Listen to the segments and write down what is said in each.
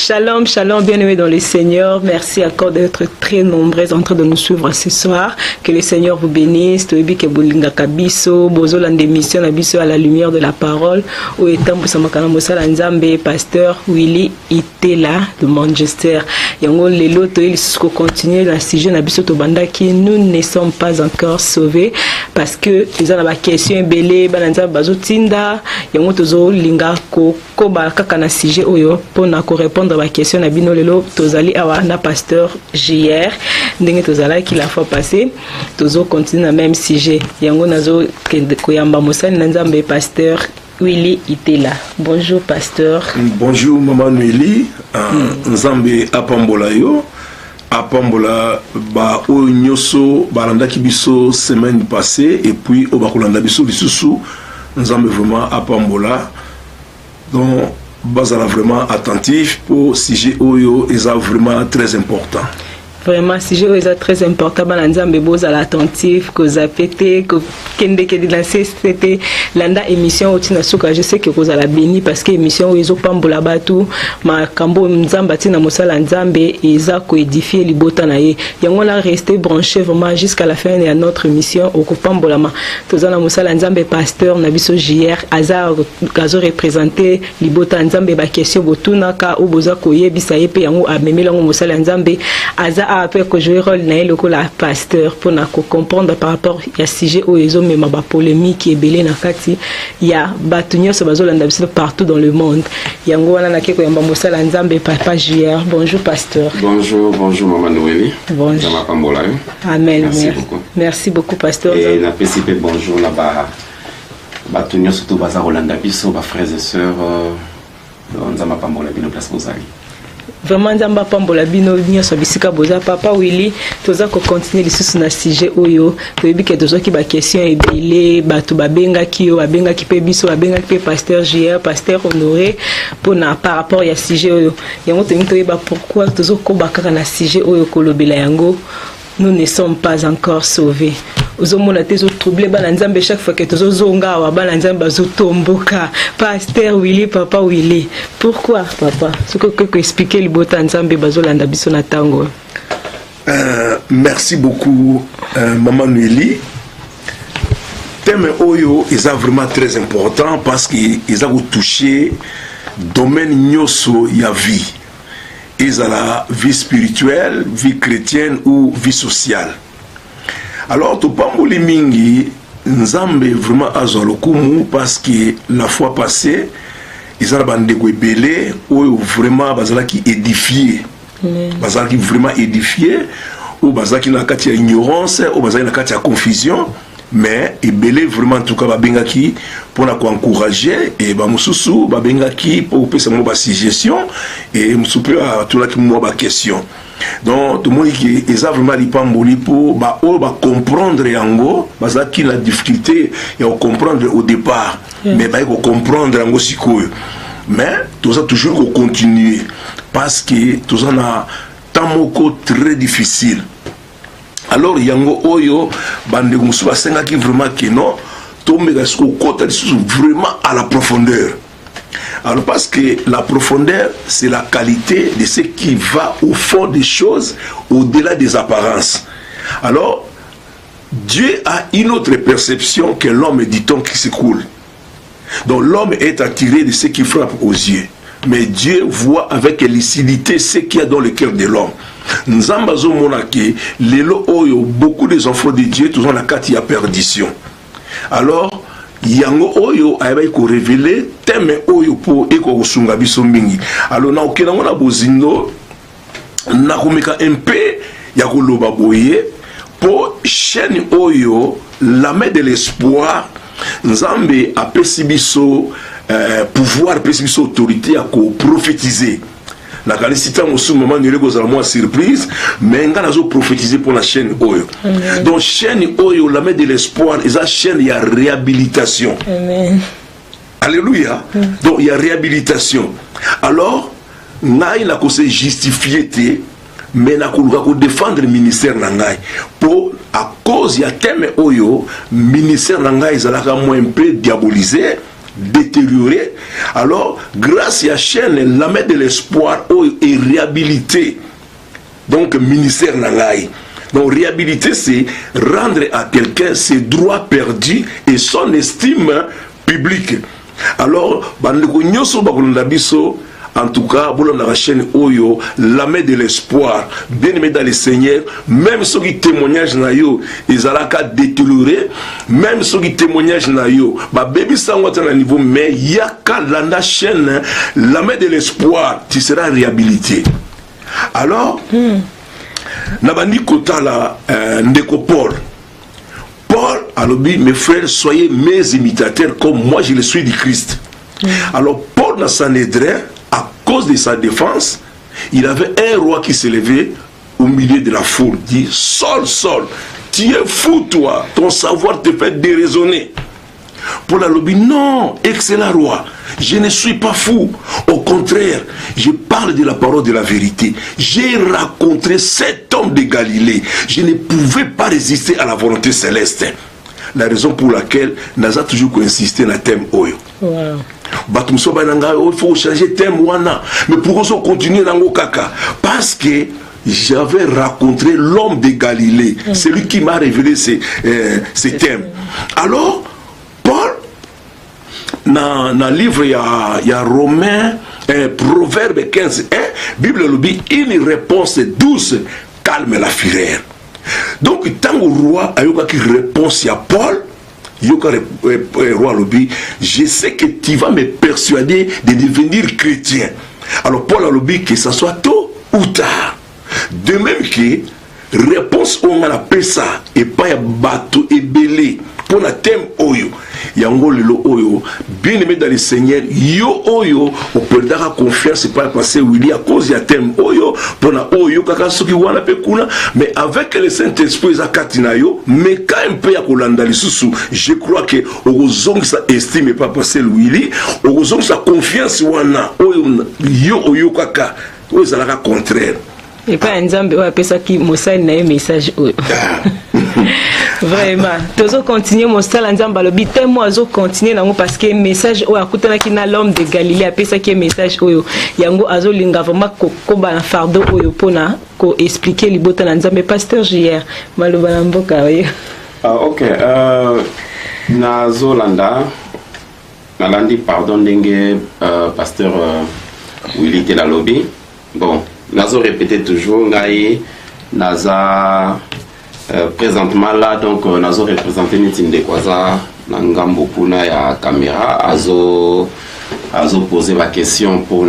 Shalom, shalom, bien-aimés dans le Seigneur. Merci encore d'être très nombreux en train de nous suivre ce soir. Que le Seigneur vous bénisse. Toebi ke bolinga kabiso, bozo la démission na biso à la lumière de la parole. Au étant bosamakana mosala nzambe, pasteur Willy Itela de Manchester. Yango lelo to il suko continuer la sujet na biso to bandaki, nous ne sommes pas encore sauvés parce que ils ont la question belé bananza bazotinda. Yango tozo linga ko ba kaka na sujet oyo pona ko répondre à la question na bino lelo tozali awa na pasteur JR ndenge tozala ki la fois passée tozo continuer na même sujet yango nazo koyamba mosali na nzambe pasteur Willy Itela. Bonjour pasteur. Bonjour maman Willy. Nzambe apambola yo apambola ba o nyoso balanda ki biso semaine passée et puis o bakolanda biso lisusu nzambe vraiment apambola. Donc bazala vraiment attentif pour sujet oyo est vraiment très important. Vraiment sujet oyo est très important ba nzambe bozala attentif ko zapete ko kende ke lancer c'était landa émission otina suka je sais que vous allez béni parce que émission oyo pambola batu ma kambo nzamba tina mosala nzambe eza ko édifier libota na ye yango la rester branché vraiment jusqu'à la fin de notre émission au pambola ma tozana mosala nzambe pasteur na biso JR azar gazo représenter libota nzambe ba question botuna ka o boza ko yebisa ye pe yango amemela ngo mosala nzambe azar après que jouer rôle na le la pasteur pour na comprendre par rapport ya sujet au ezo même ba polémique et belé na kati ya batunyo so bazolanda biso partout dans le monde yango wana na keko yamba mosala nzambe papa JR. Bonjour pasteur. Bonjour maman Noélie. Bonjour. Amen. Merci beaucoup pasteur. Et na PCP bonjour là bas batunyo surtout baza rolanda biso ba frères et sœurs nzama pambola bino place bozali. Vraiment nzamba pambola bino nyonso bisika boza papa Willy toza ko continuer lisusu na sujet oyo toyebi ke tozo ki ba question ebele bato babenga ki yo babenga ki pe biso babenga ki pe pasteur JR pasteur Honoré pour na par rapport ya sujet oyo yango temi toyeba pourquoi tozo ko bakaka na sujet oyo kolobela yango nous ne sommes pas encore sauvés. Ozomona tezo troublé bana nzambe chaque fois que tozo zonga wa bana nzambe azotomboka pasteur Willy papa Willy pourquoi papa ce que expliquer libota nzambe bazolanda biso na tango. Merci beaucoup maman Willy. Thème oyo est vraiment très important parce qu'ils ont touché domaine nyoso ya vie. Ils ont la vie spirituelle, vie chrétienne ou vie sociale. Alors, tu pamboli mingi, nzambe vraiment azalokumu parce que la fois passée, ils ont bandeko belé ou vraiment bazala qui édifié, bazala qui vraiment édifié ou bazala qui na kati ya ignorance ou bazala na kati ya confusion. Mais ebele vraiment en tout cas babenga ki pour na encourager et ba mususu babenga ki pour pesa mo ba suggestion et musupe a tout la ki mo ba question. Donc tout le monde qui est vraiment lipamboli pour ba o ba comprendre yango baza ki la difficulté et on comprendre au départ mais ba ko comprendre yango sikoyo. Mais tout ça toujours qu'on continue parce que tout ça na tamoko très difficile. Alors yango oyo bande musu basenga ki vraiment que non tombe ce côté vraiment à la profondeur. Alors parce que la profondeur c'est la qualité de ce qui va au fond des choses au-delà des apparences. Alors Dieu a une autre perception que l'homme dit-on qui s'écoule. Donc l'homme est attiré de ce qui frappe aux yeux. Mais Dieu voit avec lucidité ce qu'il y a dans le cœur de l'homme. Nzambazo monake, lelo oyo, beaucoup des enfants de Dieu, tous en la kati ya perdition. Alors, yango oyo, aïba yiko révéler, teme oyo po eko kusunga biso mingi. Alors, na okena mona bozindo, na kumeka MP, yako loba boye, po chaîne oyo, la main de l'espoir, Nzambe a pesibiso, pouvoir, pesibiso autorité, à prophétiser. La qualité au ce moment nous avons moins surprise mais on a prophétisé pour la chaîne Oyo. Donc chaîne Oyo la main de l'espoir et la chaîne il y a réhabilitation. Amen. Alléluia. Donc il y a réhabilitation. Alors naï na ko se justifier mais na ko défendre le ministère nangai pour à cause il y a thème Oyo ministère nangai zalaka moins un peu diabolisé détérioré. Alors, grâce à la chaîne, la main de l'espoir est réhabilité. Donc, ministère Nangaï. Donc, réhabiliter, c'est rendre à quelqu'un ses droits perdus et son estime publique. Alors, en tout cas, la chaîne Oyo, la main de l'espoir, bien aimé dans le Seigneur, même ceux qui témoignent na yo, ils allaient détériorer, même ceux qui témoignent na yo, baby sangote na niveau, mais yaka la chaîne, la main de l'espoir, tu seras réhabilité. Alors, nabandi kota la ndeko Paul. Paul a dit, mes frères, soyez mes imitateurs comme moi je le suis du Christ. Alors, Paul dans Sanhédrin, à cause de sa défense, il avait un roi qui s'élevait au milieu de la foule. Il dit, Saul, Saul, tu es fou toi, ton savoir te fait déraisonner. Paul a dit, non, excellent roi, je ne suis pas fou. Au contraire, je parle de la parole de la vérité. J'ai rencontré 7 hommes de Galilée. Je ne pouvais pas résister à la volonté céleste. La raison pour laquelle nous avons toujours insisté dans le thème Oyo. Wow. Il faut changer de thème. Mais pourquoi continuer dans le caca? Parce que j'avais rencontré l'homme de Galilée. C'est lui qui m'a révélé ces thèmes. Alors, Paul, dans le livre, il y a Romains, Proverbe 15, Bible le dit, une réponse douce calme la fureur. Donc, tant que le roi a eu une réponse à Paul, roi Lobi, je sais que tu vas me persuader de devenir chrétien. Alors Paul a dit que ce soit tôt ou tard. De même que réponse on a appelé ça et pas un bateau et belé pour le thème Oyo. Yango lelo Oyo, bien aimé dans le Seigneur, yo Oyo, on peut dar confiance pas passer Willy à cause du thème Oyo, pour la Oyo kaka soki wana pe kuna, mais avec le Saint-Esprit za katina yo, mais quand un peu ya kolanda lisusu, je crois que ozong sa estime pas passer Willy, ozong sa confiance wana Oyo yo Oyo kaka, Oyo za la contraire. Et pas un Nzambe appelle ça qui Moussa n'a un message. Vraiment. Tous continuer mon style en Nzambe le but moi zo continuer nango parce que message o akutana ki na l'homme de Galilée appelle ça qui message oyo. Yango azo linga vraiment ko ba fardo oyo pona ko expliquer libota na Nzambe pasteur JR. Maloba na mboka oyo. OK. Na Zolanda nalandi pardon ndenge pasteur Willy te la lobby. Bon, nazo répéter toujours ngai naza présentement là donc nazo représenter Nitinde Kwaza nangambo kuna ya caméra azo poser ma question pour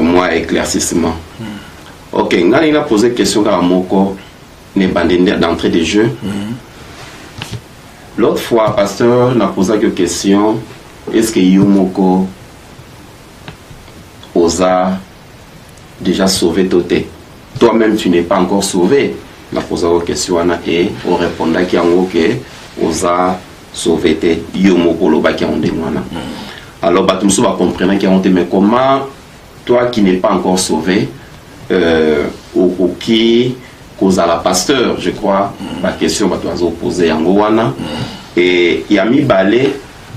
moi éclaircissement. OK, ngani na poser question ka moko ne bandende d'entrée de jeu. L'autre fois pasteur n'a posé une question, est-ce que Yumoko osa déjà sauvé Toté? Toi-même tu n'es pas encore sauvé. La posé une question et on répondait qu'il y a un que osa sauvé té Yumoko loba qui on demande. Alors batumso va comprendre qu'il y a un mais comment toi qui n'es pas encore sauvé ou qui cause à la pasteur, je crois, la question va te poser en Gowana et il y a mis balai.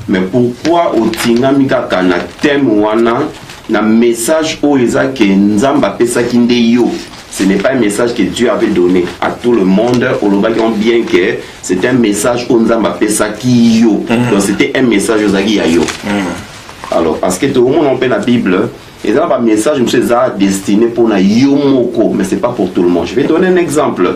Mais pourquoi au Tingamika kana thème wana na message où ils a que Nzamba pesa kinde yo, ce n'est pas un message que Dieu avait donné à tout le monde au Lobakion bien que c'était un message où Nzamba pesa ki yo, donc c'était un message aux agi yo. Alors parce que tout le monde on peut la Bible et ça un message monsieur ça destiné pour na yomoko mais c'est pas pour tout le monde. Je vais donner un exemple.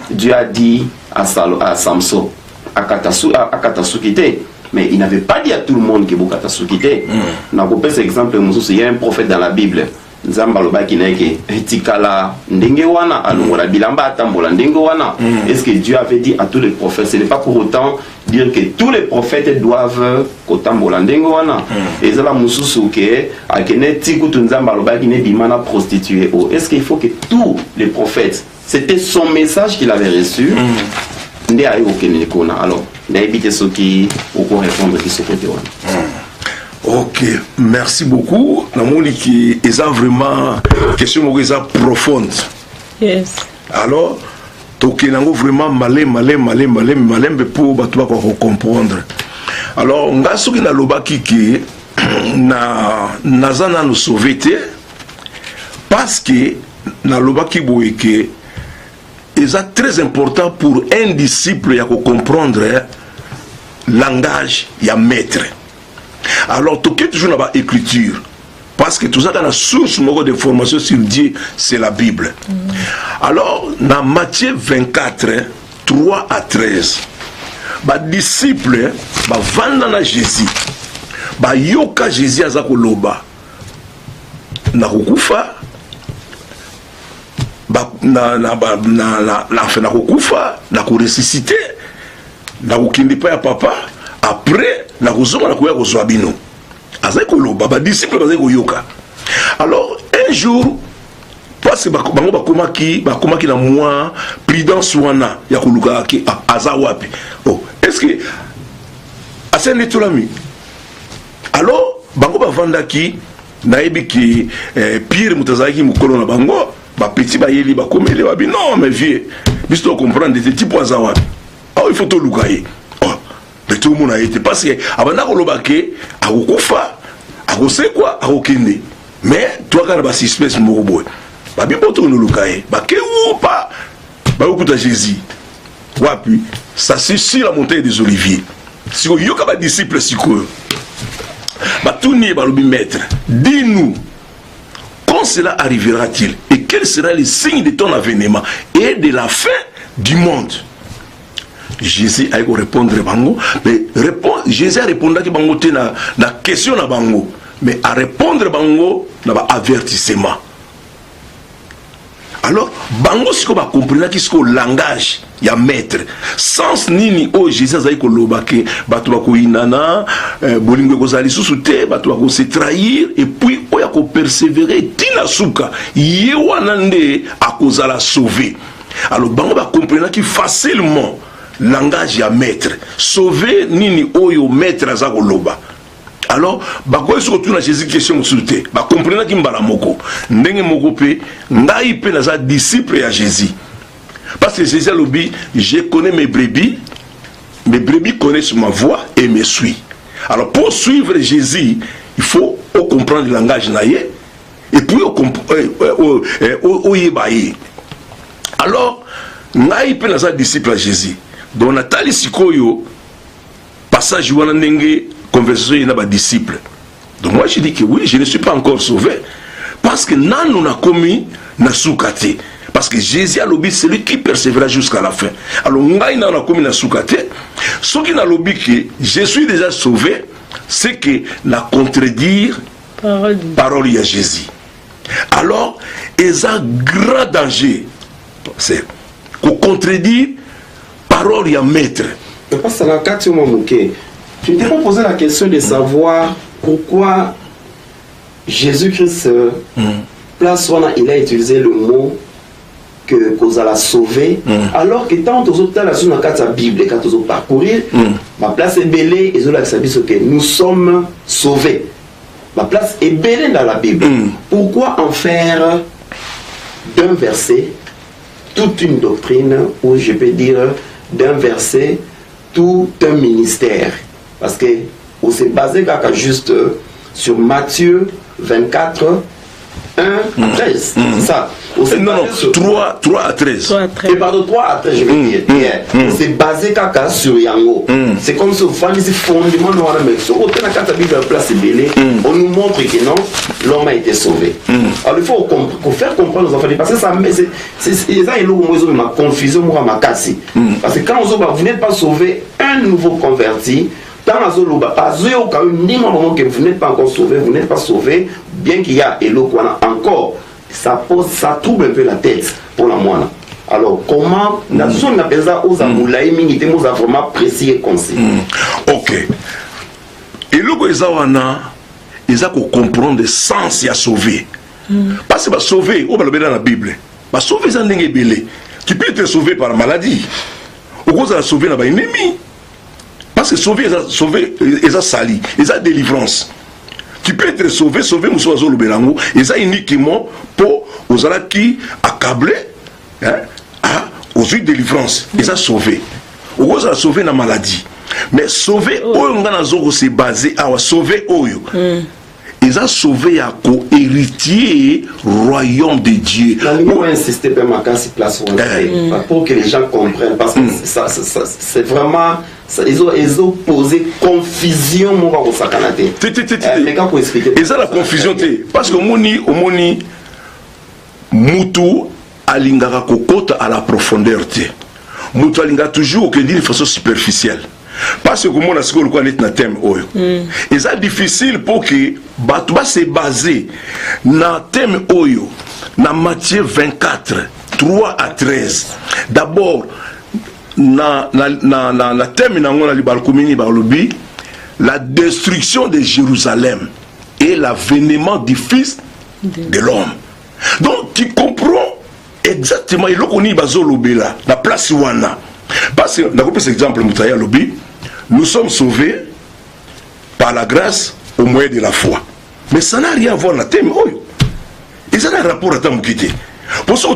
Dieu a dit à Samson à Katasukite. Mais il n'avait pas dit à tout le monde que Bokata Soukite. N'a pas cet exemple, il y a un prophète dans la Bible. Nzambaloba qui n'est que Tikala Ndengewana, Alungola Bilamba Tambola Ndengewana. Est-ce que Dieu avait dit à tous les prophètes? Ce n'est pas pour autant dire que tous les prophètes doivent Kotambola Ndengewana. Et c'est la Moussouke, à Kene Tikutu Nzambaloba qui n'est bimana prostituée. Est-ce qu'il faut que tous les prophètes, c'était son message qu'il avait reçu? Alors, d'éviter ce qui au répondre de ce côté. Ok, merci beaucoup. Namoni qui est vraiment question profonde. Yes. Alors, tokenango vraiment malin pour comprendre. Alors nga soki na lobaki ke naza nano sauvé te parce que na lobaki boye ke eza très important pour un disciple ya ko comprendre langage ya maître. Alors toke toujours na ba écriture parce que tout ça dans la source de formation sur Dieu c'est la Bible. Alors dans Matthieu 24 3 à 13 ba disciple ba vanda na Jésus ba yoka Jésus aza koloba na kukufa na kukufa na kuressusciter na kukindi pa ya papa après na kuzonga na kuya kozwa bino aza koloba ba disciple baza koyoka. Alors un jour parce que bango bakomaki na moi prudence wana ya koluka ki aza wapi. Oh est-ce que asa netolami. Alors bango bavandaki nayebi ki pire mutazaki mukolo na bango ba petit ba yeli ba komele ba non mais vieux biso comprendre des types aza wapi. Ah il faut to lukaye. Oh de tout le monde a été parce que abanda koloba ke akukufa akosekwa akokende mais toi kana ba suspect moko boy ba bipoto no lukaye ba ke upa ba okuta Jésus wapi ça c'est sur la montagne des Oliviers. Si vous yoka ba disciple siko ba tourner ba lobi maître dis-nous quand cela arrivera-t-il et quel sera le signe de ton avènement et de la fin du monde. Jésus a répondre bango mais Jésus a répondu que bango te na question na bango mais à répondre bango na ba avertissement. Alors bango siko ba comprendre ki siko langage ya maître sens nini o Jésus azali ko lobake bato ba ko inana bolingo ko zali susute bato ba ko se trahir et puis o ya ko persévérer tina suka ye wana nde akozala sauver. Alors bango ba comprendre ki facilement langage ya maître sauver nini oyo maître azako loba. Alors bako eso tuna Jésus question musulté ba comprendre ki mbala moko ndenge moko pe ngai pe naza disciple ya Jésus parce que Jésus a lobi je connais mes brebis connaissent ma voix et me suivent. Alors pour suivre Jésus il faut comprendre le langage naie et puis oyebaye. Alors ngai pe naza disciple ya Jésus donc natali sikoyo passage wana ndenge conversation il y a des disciples. Donc moi je dis que oui, je ne suis pas encore sauvé parce que nan a commis na soukate parce que Jésus a lobby celui qui persévérera jusqu'à la fin. Alors ngai na a commis na soukate ce qui n'a lobby que je suis déjà sauvé c'est que na contredire parole à Jésus. Alors ils ont grand danger c'est qu'on contredire parole à maître. Parce que la carte m'a moqué. Je t'ai posé la question de savoir pourquoi Jésus-Christ, place où il a utilisé le mot que vous allez sauver, alors que tant que vous avez la Bible, quand vous parcourir, ma place est belle et que nous sommes sauvés. Ma place est belle dans la Bible. Pourquoi en faire d'un verset toute une doctrine, ou je peux dire d'un verset tout un ministère? Parce que on s'est basé juste sur Matthieu 24, 1 à 13. C'est ça. Non, 3 à 13. Et pardon, 3 à 13, je veux dire. On s'est basé sur Yango. C'est comme si on fait des fondements on nous montre que non, l'homme a été sauvé. Alors il faut faire comprendre aux enfants, parce que ça c'est ma confusion, parce que quand vous n'êtes pas sauvé, un nouveau converti, vous n'êtes pas encore sauvé, vous n'êtes pas sauvé, bien qu'il y a encore, ça trouble un peu la tête pour la moine. Alors comment la chose on appelle ça aux amoulaï minité nous a vraiment précis et concis. OK. Et le goïzawana ils ont comprendre le sens à sauver. Parce que sauver, on va le dans la Bible. Sauver ça n'est belé. Tu peux être sauvé par la maladie. Ou cause à sauver là-bas ennemi. Parce que sauver, ils ont sali, ils ont délivrance. Tu peux être sauvé, Moussouazo Lobelango, ils ont uniquement pour aux ala qui accablés aux yeux de délivrance, ils ont sauvé. Aux ala sauvé la maladie. mais sauver oyo nga nazoko se basé awa sauver oyo ils ont sauvé à co-héritier royaume de Dieu. On va insister pour que les gens comprennent, parce que c'est vraiment, ils ont posé confusion. Et ça la confusion, parce que Moni Moutou alingara kokota à la profondeur. Moutou alinga toujours que d'une façon superficielle. Parce que comment on a ce qu'on connaît dans thème oyo. Et c'est difficile pour que Batouba se basé dans thème oyo, dans Matthieu 24, 3 à 13. D'abord, dans thème la destruction de Jérusalem et l'avènement du Fils de l'homme. Donc, tu comprends exactement, il y a la place wana. Parce que, dans cet exemple, nous sommes sauvés par la grâce au moyen de la foi. Mais ça n'a rien à voir avec le thème. Et ça n'a un rapport à ta moukité. Pour ça,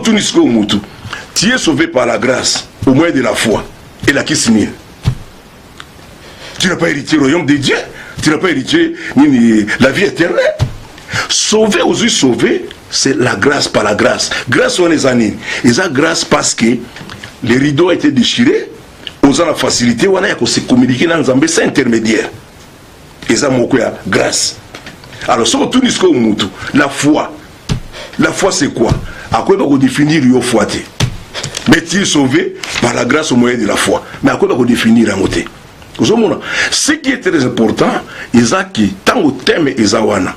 tu es sauvé par la grâce au moyen de la foi. Et la qui signe. Tu n'as pas hérité le royaume de Dieu. Tu n'as pas hérité la vie éternelle. Sauvé, aujourd'hui sauvé, c'est la grâce par la grâce. Grâce aux années. Et ça, grâce parce que les rideaux étaient déchirés. Aux la facilité, on a se communiquer dans Zambé, c'est intermédiaire. Et ça, mon grâce. Alors, si on tourne jusqu'au Moutou, la foi c'est quoi? À quoi on va définir la foi? Mais tu es sauvé par la grâce au moyen de la foi. Mais à quoi on va définir la moté? Ce qui est très important, c'est que tant au thème Ezawana.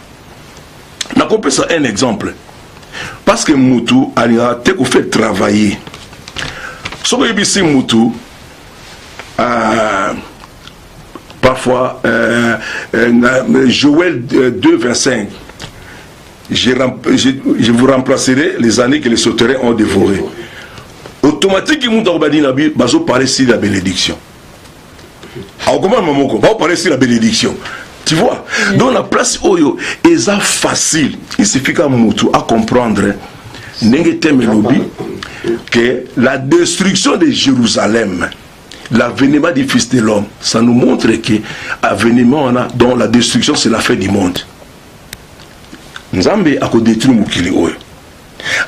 On a compris ça un exemple. Parce que Moutou a fait travailler. Si on a Moutou, parfois Joël 2, 25 je vous remplacerai les années que les sauterelles ont dévoré. Automatiquement bazo parler ici la bénédiction. Alors comment maman va parler ici la bénédiction, tu vois. Donc la place oyo est facile, il suffit qu'à Moutou à comprendre que la destruction de Jérusalem, l'avènement du Fils de l'homme, ça nous montre que l'avènement dont la destruction c'est la fin du monde. Nzambe a détruit Moukili Oyo.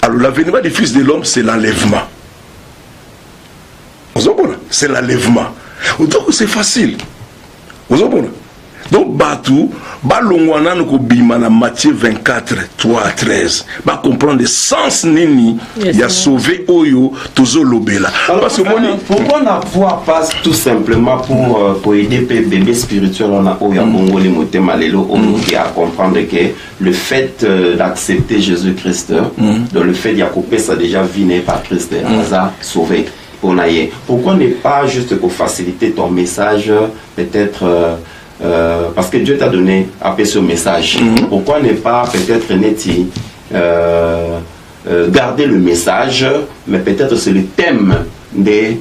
Alors l'avènement du Fils de l'homme c'est l'enlèvement. C'est l'enlèvement. Donc c'est facile. Donc Batou, Balongwana nous bima na Matthieu 24, 3 à 13. Ba comprendre le sens nini il a sauvé Oyo tozo lobela. Parce que pourquoi n'avoir pas tout simplement pour aider bébé spirituel on a Oyo Mongoli Motema Lelo à comprendre que le fait d'accepter Jésus-Christ, dans le fait d'y couper ça déjà viné par Christ, ça sauvé. Pourquoi ne pas juste pour faciliter ton message, peut-être parce que Dieu t'a donné après ce message. Pourquoi ne pas peut-être garder le message, mais peut-être c'est le thème des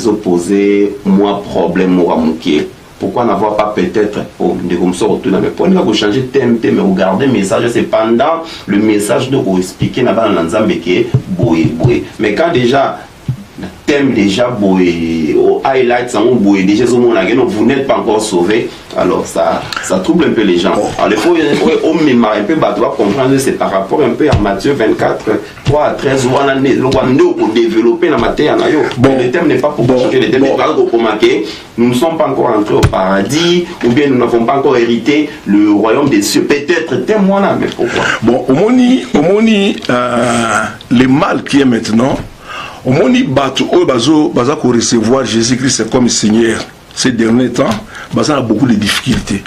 opposés, moi problème, moi moukier. Pourquoi n'avoir pas peut-être pour changer de thème, mais regarder le message, c'est pendant le message de vous expliquer mais quand déjà thème déjà au highlight déjà vous n'êtes pas encore sauvé, alors ça trouble un peu les gens. Alors il faut un peu comprendre, c'est par rapport un peu à Matthieu 24 3 à 13 pour développer la matière. Le thème n'est pas pour changer, le thème est pour remarquer nous ne sommes pas encore entrés au paradis, ou bien nous n'avons pas encore hérité le royaume des cieux, peut-être témoin là, mais pourquoi? Bon, au moni le mal qui est maintenant, au moni bateau bazo ko recevoir Jésus-Christ comme Seigneur ces derniers temps, baza a beaucoup de difficultés.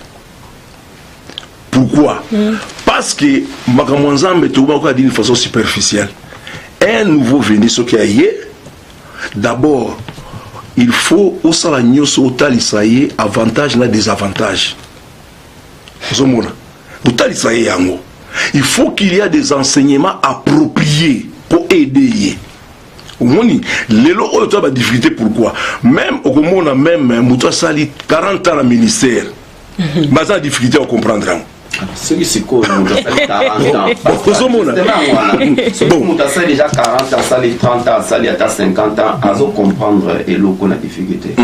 Pourquoi? Parce que Makamonzambe to ba d'une façon superficielle. Un nouveau venu ce qui a hier, d'abord il faut au salanyo so talisaye avantage na désavantage. Zomona. Au talisaye yango. Il faut qu'il y ait des enseignements appropriés pour aider. Moni, lelo oyo to ba difficulté pourquoi? Même au Komona même muto sali 40 ans dans ministère. Baza difficulté à comprendre. Ce qui c'est quoi muto sali 40 ans. Bon, muto sali déjà 40 ans, sali 30 ans, sali à 50 ans, azo comprendre et loko la difficulté.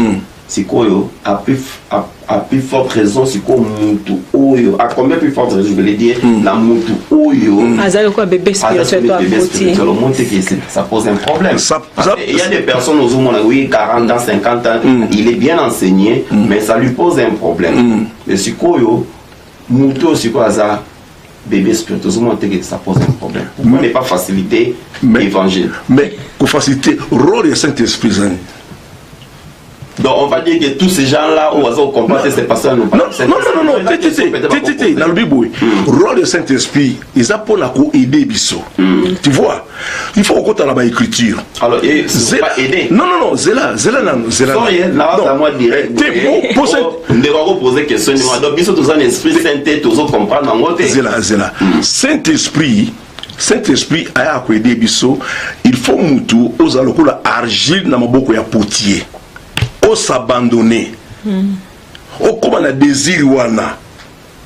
sikoyo à plus forte raison siko mutu oyo à combien plus forte raison je vais dire la mutu oyo azali quoi bébé spirituel toi ça pose un problème. Il y a des personnes aux hommes oui 40 ans 50 ans il est bien enseigné mais ça lui pose un problème. Mais sikoyo mutu siko aza bébé spirituel que ça pose un problème. Pourquoi ne pas faciliter l'évangile? Mais pour faciliter rôle du Saint-Esprit. Donc on va dire que tous ces gens-là où on comprend ces personnes non, dans le Bible, rôle du Saint-Esprit, ils apprennent à aider Bisso. Tu vois, il faut qu'on ait l'écriture. Alors, c'est pas aider. Non, Zéla. Là, moi direct. On devra poser question. Donc, Bisso, tout ça, l'Esprit Saint-Esprit, tout ça, comprendre en mode. Zéla. Saint-Esprit a aider Bisso. Il faut moutou aux alocoola argile dans ma boko ya potier. Au s'abandonner, au comme on a désir wana,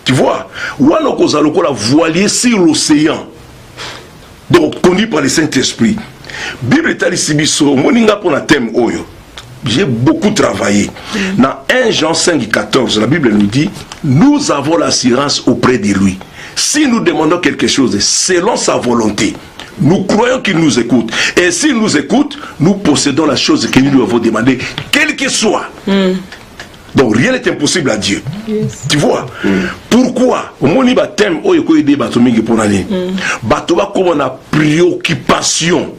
tu vois, wana kozaloko la voilier sur l'océan, donc conduit par le Saint-Esprit. Bible est ici biso, moninga pour un thème oyo. J'ai beaucoup travaillé. Dans 1 Jean 5:14, la Bible nous dit, nous avons l'assurance auprès de lui. Si nous demandons quelque chose selon sa volonté, nous croyons qu'il nous écoute. Et s'il nous écoute, nous possédons la chose que nous lui avons demandé, quelle que soit. Donc rien n'est impossible à Dieu. Tu vois? Pourquoi? Au moment où thème oyo aider bato mingi pour l'année. Bato ba comme on a préoccupation.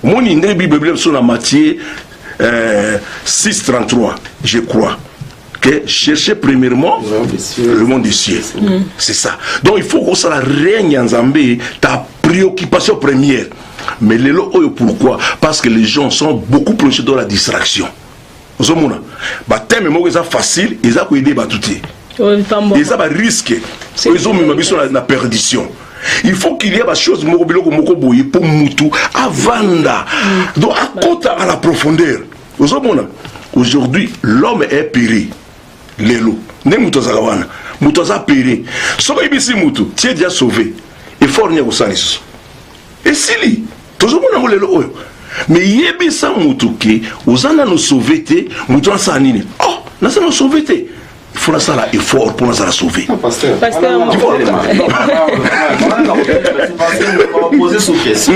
Au moment où la Bible sur la Matthieu 6:33, je crois. Que chercher premièrement le monde du ciel. C'est ça. Donc il faut que ça règne en Zambie ta préoccupation première. Mais les lots, pourquoi? Parce que les gens sont beaucoup plongés dans la distraction. Vous savez, thème est facile, ils ont aidé Batouti. Ils ont risqué. Ils ont mis la perdition. Il faut qu'il y ait des choses pour Moutou à Vanda. Donc à côté à la profondeur. Vous savez, aujourd'hui, l'homme est péri. Lelo, ne mutazagawana, mutaza péri. Soka ibisi mutu, tu es déjà sauvé. Et fort n'y a pas et si li, toujours mon amour lelo oyo. Mais yebisa mutu ki, osana nous sauver te, mutu ansanine. Oh, nasa nous sauver te. Il faut ça là effort pour nous sauver. Pasteur, tu vois, on va poser sous question.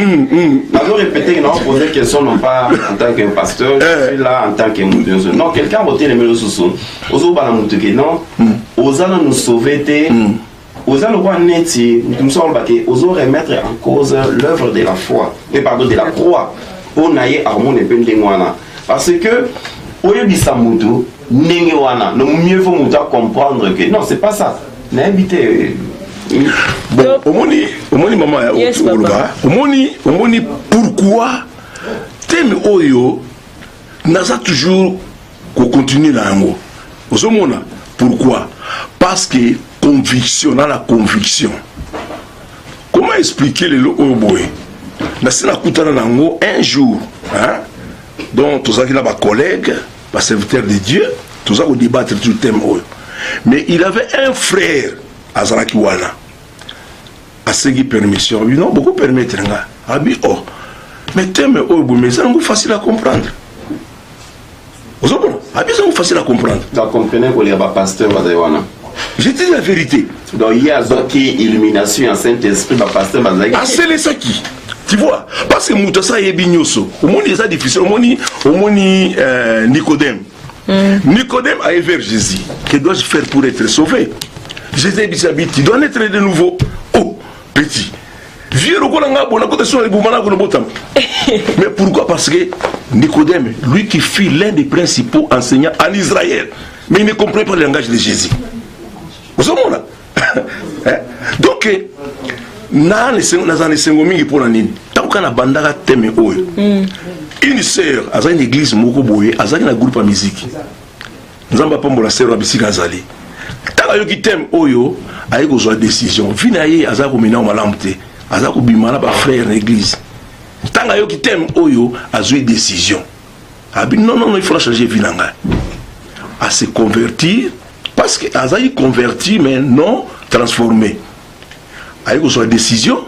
On va répéter que nous avons posé question non pas en tant que pasteur, je suis là en tant que mouton. Non, quelqu'un a voté les mêmes sous-sous. Ozo bala mouton non, osana nous sauver, osana roi neti, nous sommes battus, ozo remettre en cause l'œuvre de la foi, et pardon de la croix. On a eu harmonie et pendengwana, parce que oyebisa mouton. Non, mieux vaut comprendre que non, c'est pas ça. N'invitez. Bon, au moni maman, au moni pourquoi thème oyo n'a toujours qu'on continue là en haut. Au mona pourquoi? Parce que conviction, dans la conviction. Comment expliquer les lots au boy? N'a pas coutana nango un jour, hein? Donc tout ça qui là ma collègue. Pas serviteur de Dieu, tout ça, on débattre sur le thème. Mais il avait un frère, Azarakiwana, à ce qui permission. Il n'a beaucoup permettre. Ah, oh, mais thème, mais c'est facile à comprendre. Vous avez c'est facile à comprendre. Vous comprenez qu'il y a un pasteur Bazaïwana. Je dis la vérité. Donc il y a une illumination en Saint-Esprit, le pasteur Bazaïwana. Ah, c'est les Saki. Tu vois, parce que Moutassa est bignoso. Au monde, c'est difficile. Au monde, Nicodème. Nicodème a éveillé Jésus. Que dois-je faire pour être sauvé? Jésus dit, tu dois naître de nouveau. Oh, petit. Vieux le mais pourquoi? Parce que Nicodème, lui qui fut l'un des principaux enseignants en Israël, mais il ne comprenait pas le langage de Jésus. Vous savez là? Donc, une sœur, à une église, à un groupe de musique. Nzamba pambola sœur bisika azali. Tala yo kitem oyo ayi kozwa décision. Vina ye azako mina malamte. Azako bimana ba frère l'église. Tanga yo kitem oyo azwe décision. Abi non, il faut changer vinanga. À se convertir parce que azayi converti mais non transformé. Ayi kozwa décision.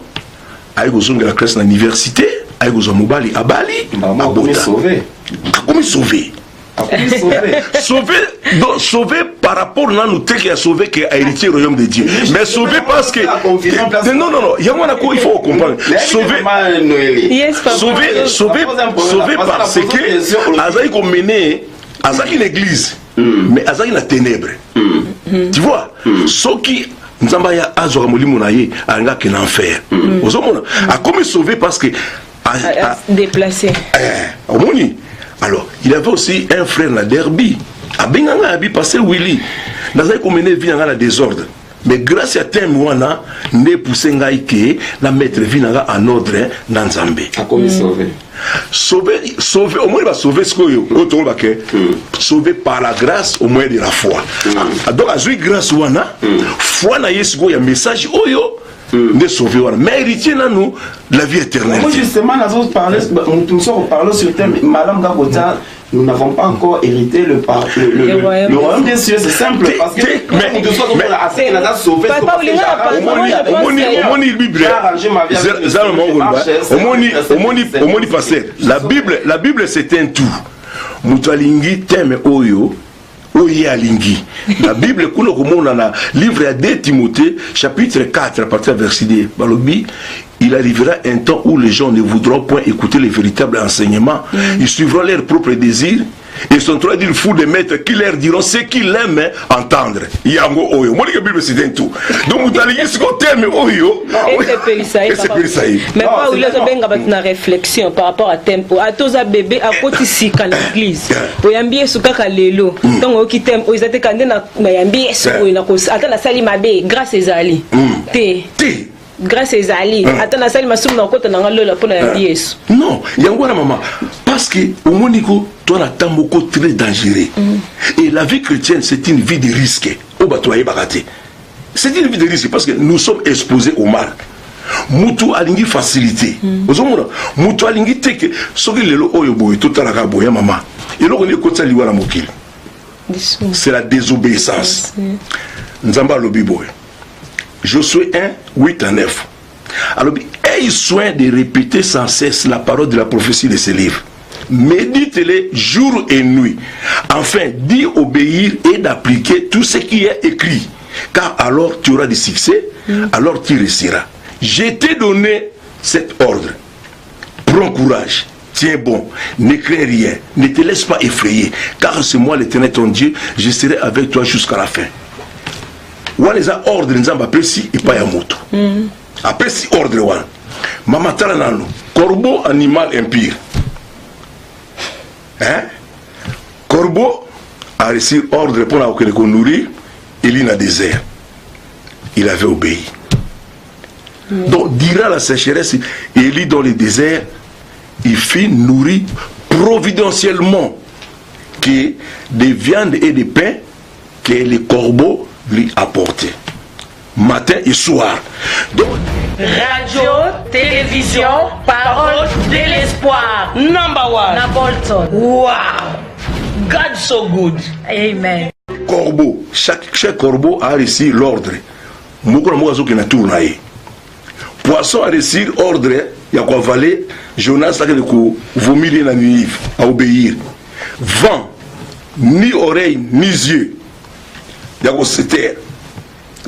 Ayi kozonga la classe à l'université, ayi kozwa mobali abali, comment sauver. Comment sauver? Sauver par rapport à nous qui a sauvé qui a hérité le royaume de Dieu. Mais sauver parce que non, il y a il faut comprendre. Sauver parce que Azaï qu'on menait Azaï l'église, mais Azaï la ténèbre. Tu vois, ceux qui Nzambaya Azora Molimonaye a un gars qui est l'enfer. A comme sauver parce que déplacé. Alors, il avait aussi un frère dans Derby. A Benganga Abi passé Willy. Dans un communé vient dans la désordre. Mais grâce à Temwana, ne poussé Ngaïke, la maître vient en ordre dans Zambé. A comme sauver, au moins il va sauver ce qu'il y a. Sauver par la grâce au moyen de la foi. Donc, à jouer grâce à Wana, foi na yesu il y a un message, de sauver. Mais héritier, nous, la vie éternelle. Moi, justement, nous parlons sur le thème, Madame Gabota, nous n'avons pas encore hérité le royaume des cieux, c'est simple. Parce que la Bible, c'est un tout. Mutualingi teme oyo. La Bible, livre à 2 Timothée, chapitre 4, à partir du verset 2, il arrivera un temps où les gens ne voudront point écouter les véritables enseignements. Ils suivront leurs propres désirs et sont trop d'une foule de maîtres qui leur diront ce qu'ils aiment entendre. Yango oyo. Moi, la Bible, c'est un tout. Donc, vous allez dire ce qu'on t'aime oyo. Mais pas où les gens ont réflexion par rapport à tempo. À tous les bébés, à côté ici, à l'église. Vous avez bien ce cas lélo. Donc, qui t'aime, vous êtes quand même bien ce que attends la salle ma bé, grâce à Ali. T. Grâce à Ali. Attends la salle ma somme dans côté dans le pour la Yesu. Non, yango la maman. Parce que au monico, toi la tamboko très dangereux. Et la vie chrétienne, c'est une vie de risque. Au batoye baraté. C'est une vie de risque parce que nous sommes exposés au mal. Mutu alingi facilité. Mutu alingi teke. Soki lelo oyo boy tout à la boya maman. Et là on est côté liwa la mokil. C'est la désobéissance. Nzamba lobi boy. Josué 1, 8 à 9. Alors, ayez soin de répéter sans cesse la parole de la prophétie de ce livre. Médite-les jour et nuit, afin d'y obéir et d'appliquer tout ce qui est écrit. Car alors tu auras du succès, alors tu réussiras. Je t'ai donné cet ordre. Prends courage, tiens bon, ne crains rien, ne te laisse pas effrayer, car c'est moi l'Éternel ton Dieu, je serai avec toi jusqu'à la fin. Wan les ordre nzamba pesi et pas ya moto. Après si ordre wan. Mama tala nano. Corbeau animal impur. Corbeau a reçu ordre pour la nourrir. Il est dans le désert. Il avait obéi. Donc, dira la sécheresse, il est dans le désert, il fit nourrir providentiellement que des viandes et des pains que les corbeaux lui apportaient. Matin et soir. Donc, radio, télévision, parole de l'espoir. Number one. Nabolton. Wow. God so good. Amen. Corbeau. Chaque corbeau a reçu l'ordre. Poisson a reçu ordre. Il y a quoi valer. Jonas a vomir dans Ninive, à obéir. Vent, ni oreille, ni yeux. Il y a quoi se taire.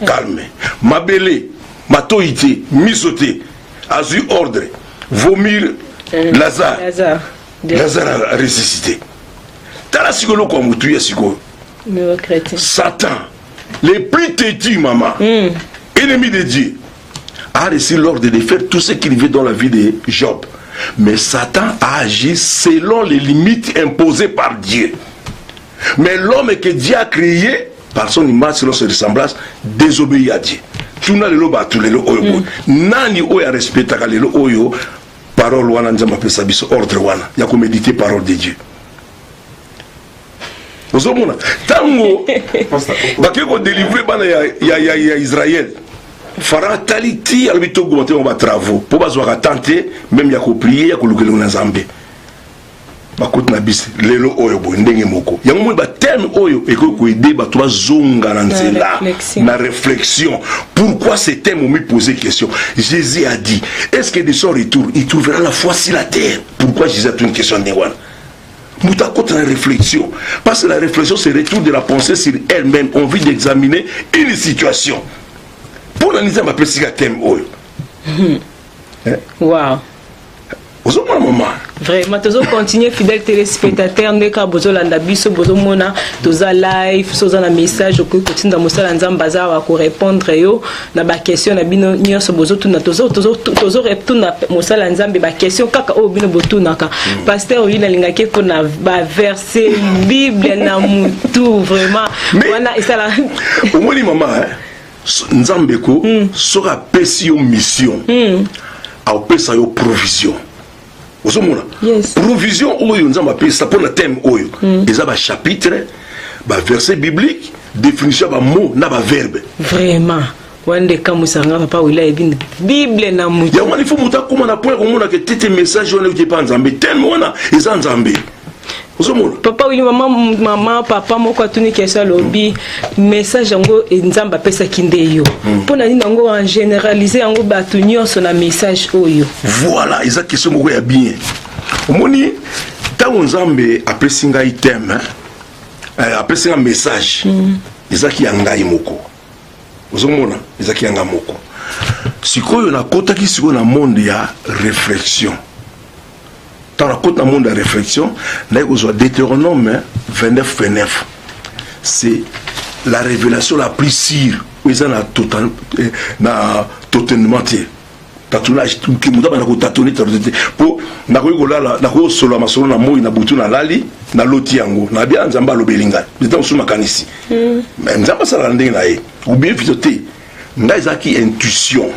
Calme. Mabélé, matoïté, misoté, a eu ordre. Vomir Lazare. Lazare a ressuscité. T'as sigolo comme tu es sigolo. Satan, les plus têtus, maman, ennemi de Dieu, a reçu l'ordre de faire tout ce qu'il veut dans la vie de Job. Mais Satan a agi selon les limites imposées par Dieu. Mais l'homme que Dieu a créé, par son image, selon ses ressemblances, désobéit à Dieu. Tout n'a le loba, tout le oyo. Nani oya respecta ka le oyo, parole wana nzamba pesa biso ordre wana. Ya ko méditer parole de Dieu. Ozomona, tango bakeko délivrer bana ya Israël. Pharaon taliti albito augmenter on va travaux. Pour bazwa tenter même ya ko prier ya ko lukelo na Nzambe. Bakot na bis lelo oyo bo ndenge moko. Yango mo ba terme oyo eko ko aider ba to zonga na nzela na réflexion. Pourquoi ce thème me poser question? Jésus a dit, est-ce que de son retour il trouvera la foi sur la terre? Pourquoi Jésus a une question de wana? Mouta côté la réflexion. Parce que la réflexion, c'est le retour de la pensée sur elle-même. On vient d'examiner une situation. Pour l'analyser, on appelle ça thème. Wow. Vraiment, tu as continué fidèle téléspectateur, neka bozo landa biso bozo mona, toza live, soza na message ko continue dans mosala nzambaza wa ko répondre yo na ba question na bino nyonso bozo tuna tozo répondre na mosala nzambe ba question kaka o bino botunaka. Pasteur oyina lingaki ko na ba verset Bible na mutu vraiment. Wana isala. Omoni mama nzambe ko sera pesi yo mission. A pesa yo provision. Yes. Provision oyo nzamba pesa pour le thème oyo ils ont un chapitre ba verset biblique définition ba mot na ba verbe vraiment wande kamusanga papa wila ebine Bible na mutu ya wani faut muta kuma na point komona que tete message on est pas nzambe thème wana ils ont nzambe papa oui maman papa moko atuni kesa lobi message yango nzamba pesa kindeyo pona nini yango en généraliser yango batu nyonso na message oyo voilà ils ont question moko ya bien omoni tango nzambe apesi ngai thème apesi un message ezaki ya ngai moko ozomona ezaki ya ngai moko sikoyo nakotaki sikoyo na monde ya réflexion. Dans la côte dans le monde de réflexion, Deutéronome 29-29. C'est la révélation la plus sûre. Ils ont totalement tatouage qui nous donne tatouer pour na solo masolo na moi na butu na lali na loti yango na bien nzamba lobelinga bitan suma kanisi mais nzamba sala ndenge na ye ou bien vitoté ndazaki intuition.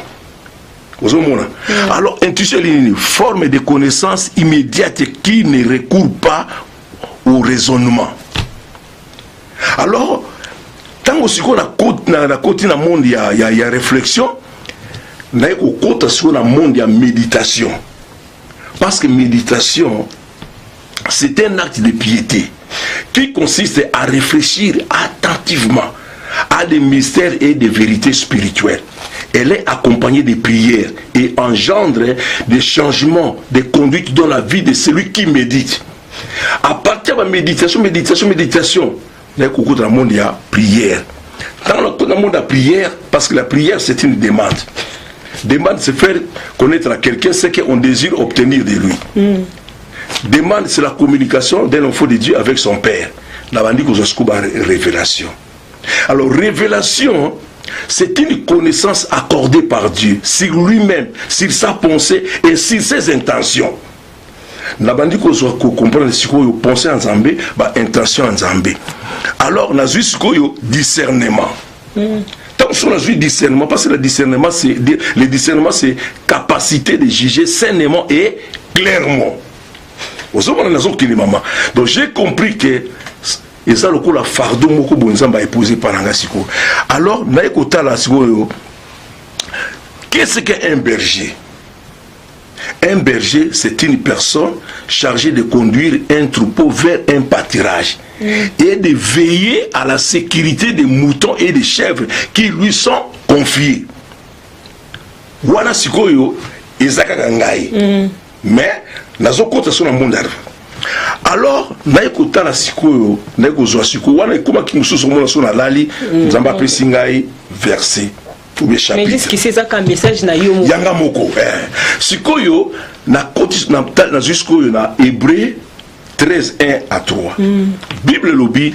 Alors, intuition est une forme de connaissance immédiate qui ne recourt pas au raisonnement. Alors, tant qu'on a côté dans le monde, il y a réflexion, il y a un monde de méditation. Parce que méditation, c'est un acte de piété qui consiste à réfléchir attentivement à des mystères et des vérités spirituelles. Elle est accompagnée de prières et engendre des changements de conduite dans la vie de celui qui médite. À partir de la méditation, il y a un monde de prière. Dans le monde de la prière, parce que la prière c'est une demande. Demande, c'est faire connaître à quelqu'un ce qu'on désire obtenir de lui. Demande, c'est la communication d'un enfant de Dieu avec son Père. La bande qu'on a révélation. Alors, révélation, c'est une connaissance accordée par Dieu sur lui-même, sur sa pensée et sur ses intentions. La bande qu'on doit comprendre ce qu'on pense en Zambé, intention en Zambé. Alors, on a juste discernement. Tant qu'on a juste discernement, parce que le discernement, c'est capacité de juger sainement et clairement. Donc, j'ai compris que et ça le coup la fardeau moko bonzamba épousé par Nangasiko. Alors naïkota la siko qu'est-ce qu'un berger? Un berger, c'est une personne chargée de conduire un troupeau vers un pâturage et de veiller à la sécurité des moutons et des chèvres qui lui sont confiés. Wana sikoyo ezaka ngai. Mais nazokota sur le monde. Alors, naïkota la sikoyo, naïkozwa sikoyo, wana ikoma ki mususu mona so na lali, nzamba pesi ngai verset ou bien chapitre. Mais jusqu'ici ça un message na yo. Yanga moko. Sikoyo na koti na jusqu'oyo na Hébreux 13:1-3. Bible lobi,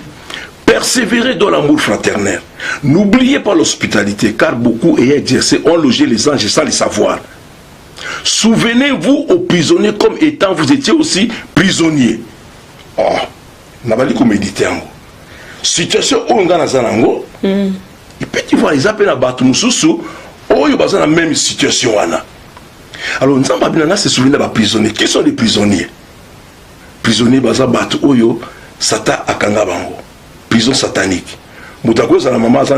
persévérez dans l'amour fraternel. N'oubliez pas l'hospitalité, car beaucoup ayant exercé ont logé les anges sans le savoir. Souvenez-vous aux prisonniers comme étant vous étiez aussi prisonniers. Oh, n'a pas dit qu'on médite. Situation où on a zanango, et puis tu vois, ils appellent à battre nous sous, oh, ils sont dans la même situation. Alors, nous avons se souvenir des prisonniers. Qui sont les prisonniers? Prisonniers, baza battu, oyo, sata akangabango. Prison satanique. Moutakoza la maman a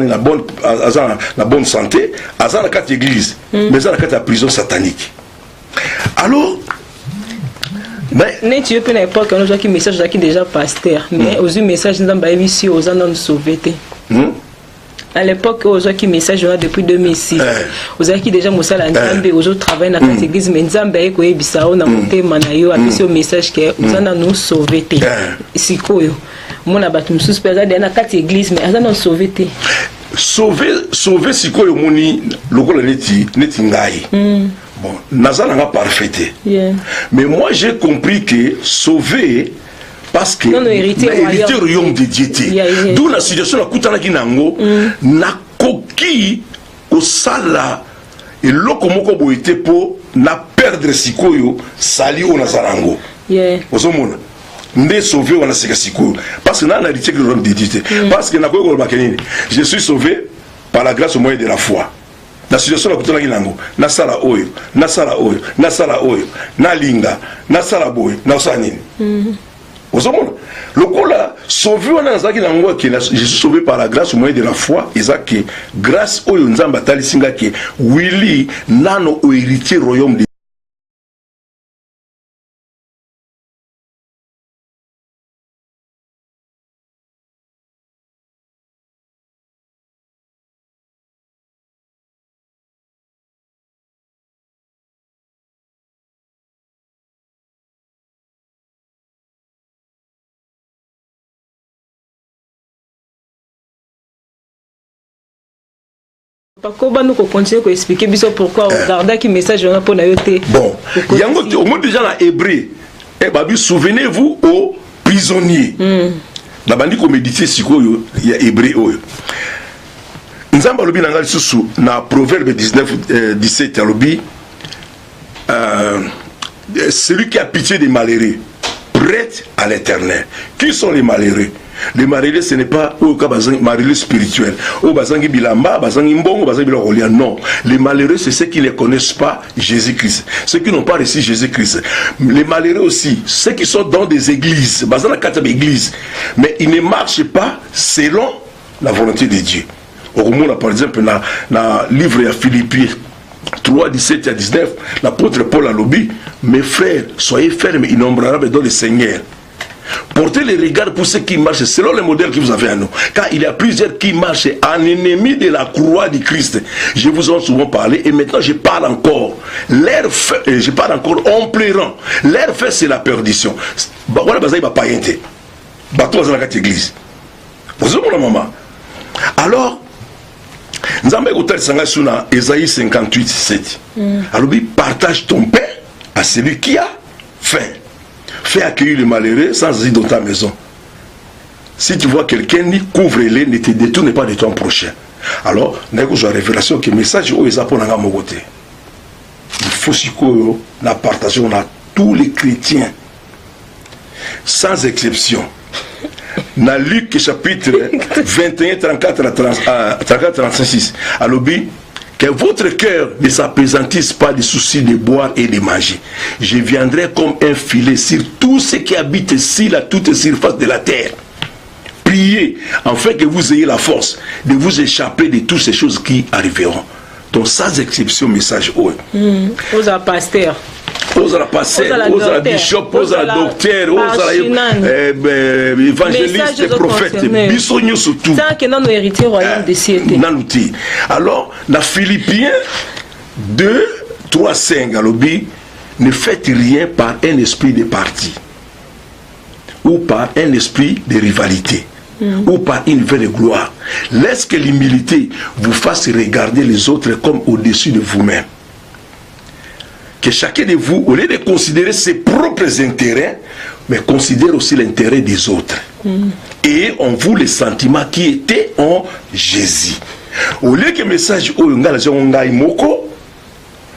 la bonne santé, a la carte église, mais a la carte prison satanique. Alors, mais tu peux n'importe quel autre message qui déjà pasteur, mais aux messages nous avons ici aux gens nous sauver. à l'époque aux qui message depuis 2006 aux qui déjà mosala nzambe aux autres travaillent dans cette église mais nzambe eko ebisa na motema na yo apesi au message que uzana nous sauver te sikoyo mona batu msusu peza na kati église mais azana sauver te sauver sikoyo moni lokola neti ngai bon nazala nga parfaite mais moi j'ai compris que sauver parce que hérité royaume de Dieu. D'où la situation la kutana kinango na koki au sala et lokomoko boité pour na perdre sikoyo sali o nazarango. Ozomona ndé sauvé on a sikoyo parce que na hérité de royaume de Dieu. Parce que na ko ko bakenini je suis sauvé par la grâce au moyen de la foi. La situation la kutana kinango na sala oyo na linga na sala boy na osanini. Le coup là, sauvé on a zaki nango que je suis sauvé par la grâce au moyen de la foi et ça que grâce au nzamba tali singa que Willy nano au héritier royaume de Pourquoi nous continuer à expliquer pourquoi on garde qui message on a pour nayoté. Bon, yango au moins déjà la hébreu. Eh babi souvenez-vous aux prisonniers. La bandi ko méditer sikoyo ya hébreu oyo. Nzamba lobi nanga lisusu na Proverbe 19 17 lobi celui qui a pitié des malheureux prête à l'Éternel. Qui sont les malheureux? Les malheureux, ce n'est pas au cas malheureux spirituel. Au bazangi bilamba, bazangi mbongo, bazangi bilokolia. Non. Les malheureux, c'est ceux qui ne connaissent pas Jésus-Christ. Ceux qui n'ont pas reçu Jésus-Christ. Les malheureux aussi, ceux qui sont dans des églises, bazana kataba église, mais ils ne marchent pas selon la volonté de Dieu. Au moment, par exemple, dans le livre à Philippiens 3, 17 à 19, l'apôtre Paul a lobby, mes frères, soyez fermes et innombrables dans le Seigneur. Portez les regards pour ceux qui marchent selon le modèle que vous avez à nous. Car il y a plusieurs qui marchent en ennemi de la croix du Christ. Je vous en ai souvent parlé et maintenant je parle encore. Je parle encore en pleurant. Leur fait c'est la perdition. Voilà, il va pas y être. Bateau dans la église. Vous avez mon maman. Alors, nous avons écouté sur Ésaïe 58, 7. Alors, partage ton pain à celui qui a faim. Fais accueillir les malheureux sans asile dans ta maison. Si tu vois quelqu'un, couvre-les, ne te détourne pas de ton prochain. Alors, nous avons une révélation que le message est pour nous côté. Il faut que nous partageons à tous les chrétiens, sans exception. Dans Luc chapitre 21, 34, 36, à l'objet, que votre cœur ne s'apaisantisse pas des soucis de boire et de manger. Je viendrai comme un filet sur tous ceux qui habitent ici, à toute surface de la terre. Priez, afin que vous ayez la force de vous échapper de toutes ces choses qui arriveront. Donc, sans exception, message haut. Aux pasteurs. Aux pasteur, aux bishop, aux docteur, aux évangélistes, prophètes, bisogno surtout. Ça que nous héritiers royaume de Siété. Alors, dans Philippiens 2, 3, 5, ne faites rien par un esprit de parti ou par un esprit de rivalité. Ou par une vraie gloire. Laisse que l'humilité vous fasse regarder les autres comme au-dessus de vous-même. Que chacun de vous, au lieu de considérer ses propres intérêts, mais considère aussi l'intérêt des autres. Et en vous les sentiments qui étaient en Jésus. Au lieu que le message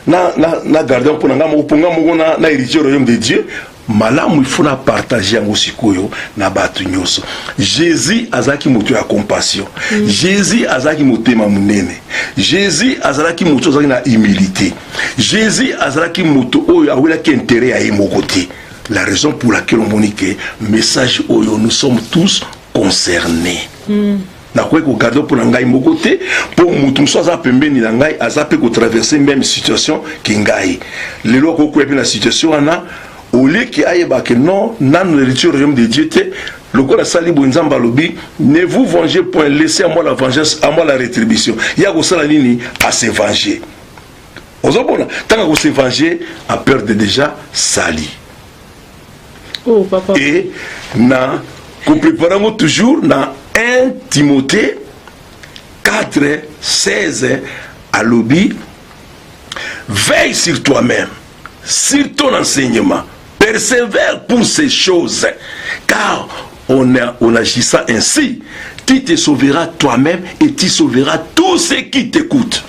na gardien pour na héritier royaume de Dieu, malamu il faut partager en osikoyo na batu nyoso. Jésus azaki moto ya compassion. Jésus azaki motema munene. Jésus azaki moto azaki na humilité. Jésus azaki moto oyo awela ki intérêt à emokote. La raison pour laquelle on dit que message oyo nous sommes tous concernés. Na quoi que garder pour ngai mokote pour mutu so za pembeni na ngai azape ko traverser même situation ki ngai. Lelo ko ko na situation ana au lieu qu'il aille que non, nan l'héritier au royaume de Dieu, le quoi la sali bonzamba lobi, ne vous vengez point, laissez à moi la vengeance, à moi la rétribution. Il y a ça la ligne à se venger. Tant qu'on se venger, à peur de déjà sali. Oh, papa. Et nous préparons toujours dans 1 Timothée 4, 16 à l'obi. Veille sur toi-même, sur ton enseignement, persévère pour ces choses, car on agissant ainsi, tu te sauveras toi-même et tu sauveras tous ceux qui t'écoutent.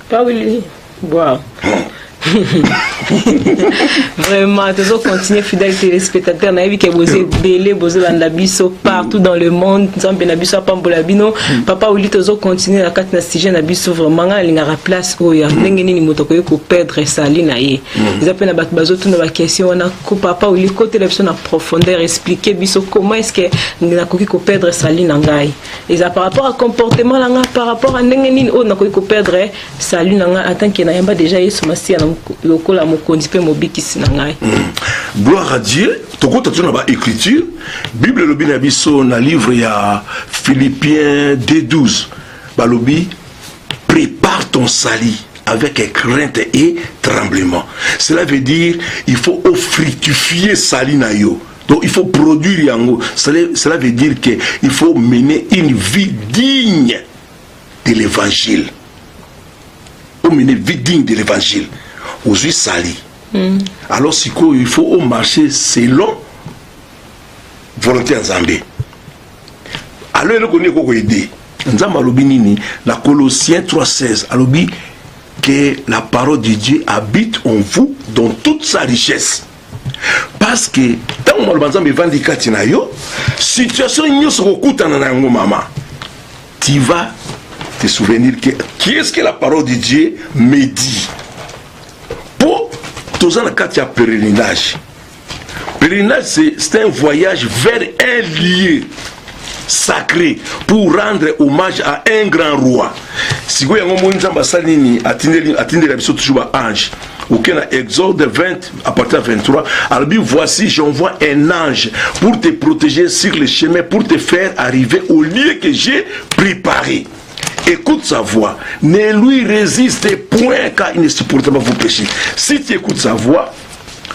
Pas oui. Wow. Vraiment, toujours continuer fidèle téléspectateur. On a vu que vous êtes belé, vous êtes partout dans le monde. Papa, vous toujours continuer la carte nationale nabiso vraiment il y a place où il y a n'engeni motoko ko perdre sali na ye. Ils appellent na bazo tout na question on a papa ou côté la en profondeur expliquer biso comment est-ce que na ko perdre sali na ngai. Et ça par rapport à comportement là par rapport à n'engeni on na ko perdre sali na ngai tant que na yamba déjà yesu masia gloire à Dieu. Écriture Bible lobi na biso na livre ya Philippiens 2:12 balobi prépare ton salut avec crainte et tremblement. Cela veut dire il faut fructifier sali na yo. Donc il faut produire yango. Cela veut dire que il faut mener une vie digne de l'évangile. Mener une vie digne de l'évangile. Aujourd'hui sali. Alors il faut marcher selon volonté en Zambé. Alors le connaît quoi aider. Nzamba lobi nini la Colossiens 3:16 alobi que la parole de Dieu habite en vous dans toute sa richesse. Parce que tant que Nzamba vandi katina yo situation nyoso kokutana na ngo mama. Tu vas te souvenir que qui est-ce que la parole de Dieu me dit. Pour tous en cas de pèlerinage. Pèlerinage, c'est un voyage vers un lieu sacré pour rendre hommage à un grand roi. Si vous avez un ambassadeur, attendez la mission toujours à ange. Auquel dans Exode 20, à partir de 23, alors voici, j'envoie un ange pour te protéger sur le chemin, pour te faire arriver au lieu que j'ai préparé. Écoute sa voix, ne lui résiste point car il ne supporte pas vos péchés. Si tu écoutes sa voix,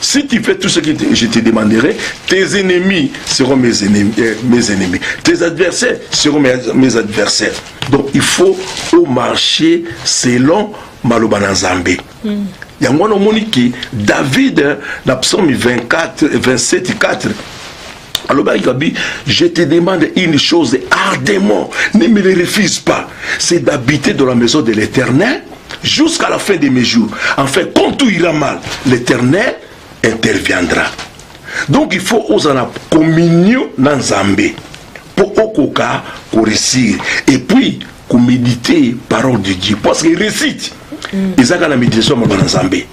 si tu fais tout ce que je te demanderai, tes ennemis seront mes ennemis. Tes adversaires seront mes adversaires. Donc il faut marcher selon Malobana Zambé. Il y a un moment qui David, dans Psaume 24, 27, 4. Alors, je te demande une chose ardemment, ne me le refuse pas, c'est d'habiter dans la maison de l'Éternel jusqu'à la fin de mes jours. Enfin, quand tout ira mal, l'Éternel interviendra. Donc, il faut oser la communion dans Zambé pour okoka réussir. Et puis, méditer parole de Dieu. Parce qu'il récite. Ils ont la méditation dans Zambé.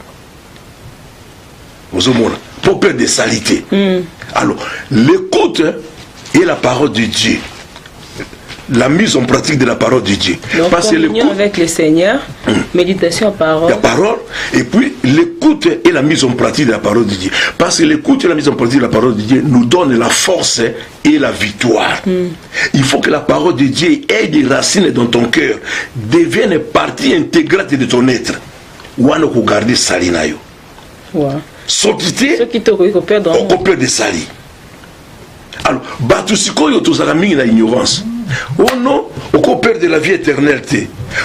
Vous avez pour peur de salité. Alors, l'écoute est la parole de Dieu. La mise en pratique de la parole de Dieu. Donc, parce communion avec le Seigneur, méditation à parole. La parole, et puis l'écoute et la mise en pratique de la parole de Dieu. Parce que l'écoute et la mise en pratique de la parole de Dieu nous donnent la force et la victoire. Il faut que la parole de Dieu ait des racines dans ton cœur, devienne partie intégrante de ton être. Ou à nous garder salinayo. Sortité, on peut de sali. Alors, batusiko yo tozala mingi na ignorance. Oh non, on peut perdre de la vie éternelle.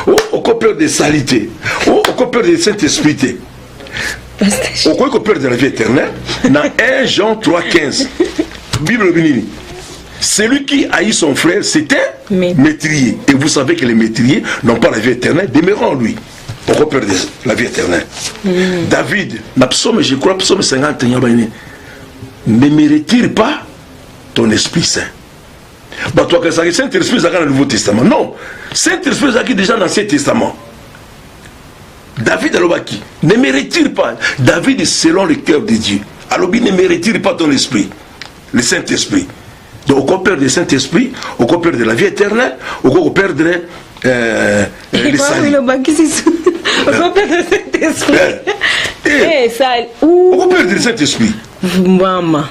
Oh, on peut perdre de salité. Oh, on peut perdre de Saint-Esprit. On peut perdre de la vie éternelle. Dans 1 Jean 3,15. Bible bénie. Celui qui haït son frère, c'est un métrier. Et vous savez que les métriers n'ont pas la vie éternelle, demeurant en lui. Pourquoi perdre la vie éternelle? David, je crois, psaume 50, ne me retire pas ton Esprit Saint. Bah, toi, que ça, Saint-Esprit, c'est dans le Nouveau Testament. Non, Saint-Esprit, c'est déjà dans l'Ancien Testament. David, alors, qui ne me retire pas. David est selon le cœur de Dieu. Alors, ne me retire pas ton esprit, le Saint-Esprit. Donc, on peut perdre le Saint-Esprit, on peut perdre la vie éternelle, on peut perdre les salis. On peut perdre le Saint-Esprit. On peut perdre le Saint-Esprit. Mama.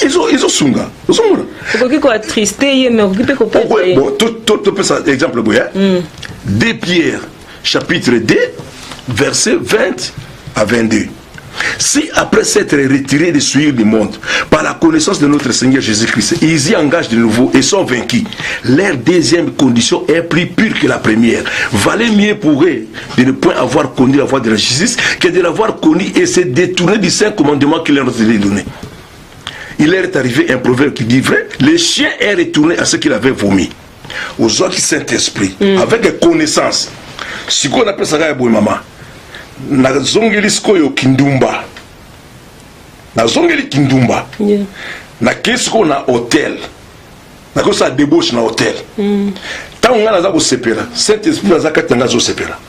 Ils ont sunga. Ils ont okoki ko attristé mais okoki ko pas. Bon, tout peut ça exemple boya. 2 Pierre chapitre 2 verset 20 à 22. Si après s'être retirés de suivre le monde par la connaissance de notre Seigneur Jésus-Christ, ils y engagent de nouveau et sont vaincus, leur deuxième condition est plus pure que la première. Valait mieux pour eux de ne point avoir connu la voie de la justice que de l'avoir connu et se détourner du saint commandement qu'il leur a donné. Il leur est arrivé un proverbe qui dit vrai, le chien est retourné à ce qu'il avait vomi. Aux autres qui Saint-Esprit, avec des connaissances. Si on appelle ça, maman. Na zongeli skoyo kindumba na kesko na hotel na ko sa débauche na hotel tant on a za ko sepela Saint-Esprit na za katanga zo sepela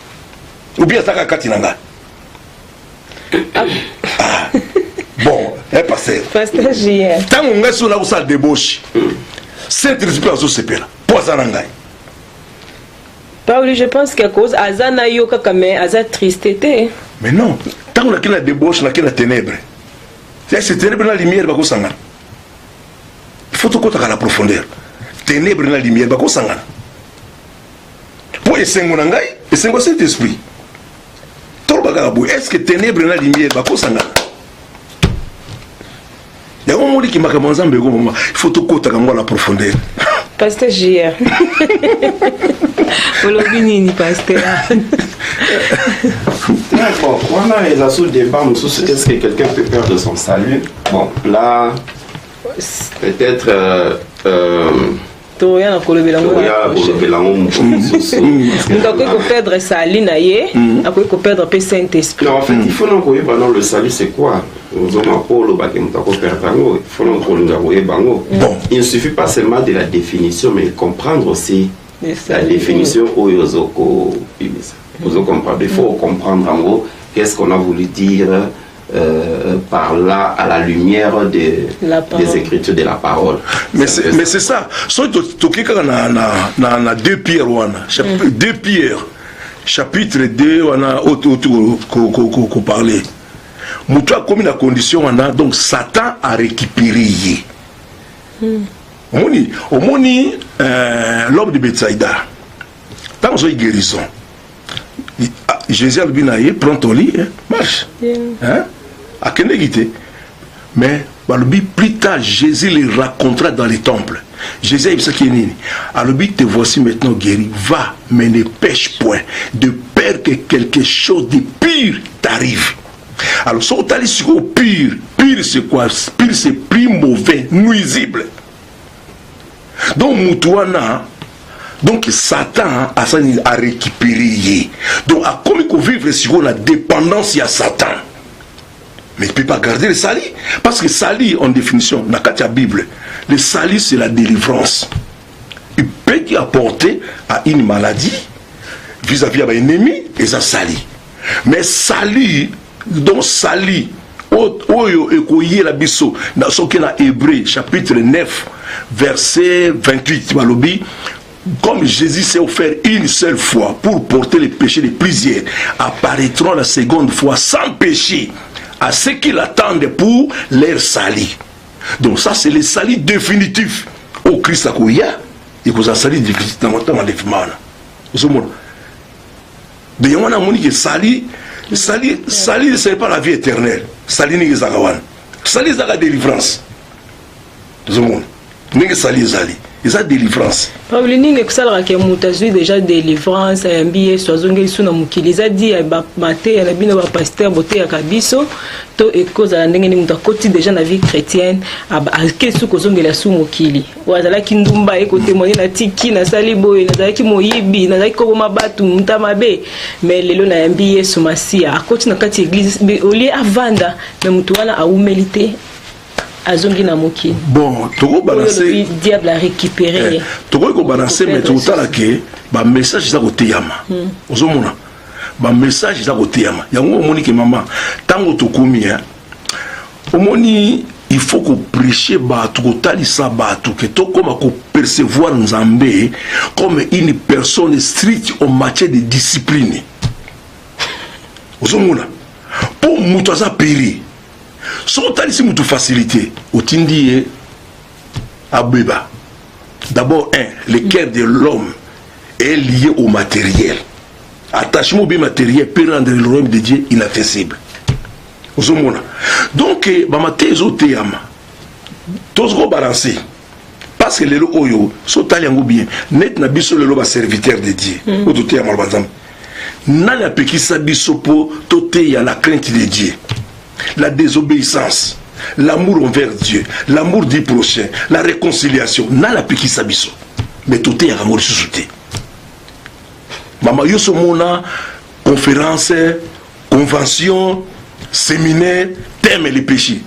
ou bien ça kati nanga bon pasteur JR tant on a sur na ko sa débauche Saint-Esprit zo sepela poza nanga. Paul, je pense qu'à cause Azana Yoka Kame, Aza tristé. Mais non, tant qu'on a qu'il y a débauche, on a qu'il y a ténèbres. C'est ténèbres dans la lumière, il faut tout compter à la profondeur. Ténèbres dans la lumière, pour essayer mon engaï, essayer mon Saint-Esprit. Est-ce que ténèbres dans la lumière, il y a un moment qui m'a commencé à me dire il faut tout compter à la profondeur. Pasteur JR. Pasteur. D'accord. On a les assauts débat. Est-ce que quelqu'un peut perdre son salut? Bon, là, peut-être. Toya perdre salut naie, après perdre Saint-Esprit. En fait, il faut non le salut c'est quoi? Il ne suffit pas seulement de la définition, mais comprendre aussi la définition où il faut comprendre en gros qu'est-ce qu'on a voulu dire par là à la lumière des écritures de la parole. Mais c'est ça. So to na 2 Pierre 2 Pierre chapitre 2 on a ko parler. Moutoua comme la condition on a donc Satan a récupéré. Au moni l'homme de Bethsaïda. Dans une guérison. Jésus a dit prends ton lit, marche. Hein? À Kenegité. Mais plus tard, Jésus les racontera dans les temples. Jésus a dit ça qui est né. Alors, te voici maintenant guéri. Va, mais ne pêche point, de peur que quelque chose de pire t'arrive. Alors, si on t'a dit sur pire c'est quoi? Pire c'est plus mauvais, nuisible. Donc, Moutouana. Donc Satan a récupéré. Donc à comme il faut vivre sur la dépendance à Satan. Mais il ne peut pas garder le salut. Parce que salut en définition, dans la Bible, le salut c'est la délivrance. Il peut y apporter à une maladie vis-à-vis d'un ennemi et ça salut. Mais salut, donc salut, Oyo ekoye la biso dans ce qu'il a Hébreu chapitre 9 verset 28 balobi. Comme Jésus s'est offert une seule fois pour porter les péchés de plusieurs, apparaîtront la seconde fois sans péché à ceux qui l'attendent pour leur salut. Donc ça c'est le salut définitif. Au Christ à Kouya, il y a un salut définitif dans le temps de l'Ifmana. Vous savez, mais on a dit que salut, ce n'est pas la vie éternelle. Salut n'est pas salut, c'est la délivrance. Vous savez, salut, et ça délivrance. Problème que ça la mutation déjà délivrance un billet soazonge suna mukili za di ba maté ya bino ba pasteur boté ya kabiso to e cause la ndenge ni mutakoti déjà na vie chrétienne aba kesu kozongela su mukili wazala kindumba e ko témoigner na tiki na saliboy na zaki moyibi na zaki ko mabatu mutamabe mais lelo na billet sumasia akoti na kati église olie avanda mais mutu wana aumelité. Bon, le diable a récupéré. Tu peux balancer, mais tu as un message à côté. Un message à côté. Il y a un moment que maman, tant que tu commis, il faut que prêcher que tu comme percevoir Nzambé comme une personne stricte en matière de discipline. Pour Moutaza Péri. Si on t'a dit facilité, au tindi abeba. D'abord, le cœur de l'homme est lié au matériel. Attachement au bien matériel peut rendre le royaume de Dieu inaccessible. Donc, tous vont balancer. Parce que les oyo, sont allés bien. Net na biso le loba serviteur de Dieu. Ototé à Malbazam. Nana pekisa biso po toté à la crainte de Dieu. La désobéissance. L'amour envers Dieu, l'amour du prochain, la réconciliation. Nala pekisa biso. Mais toté à l'amour sous-souté. Maman yoso mona conférence, convention, séminaire, thème les péchés.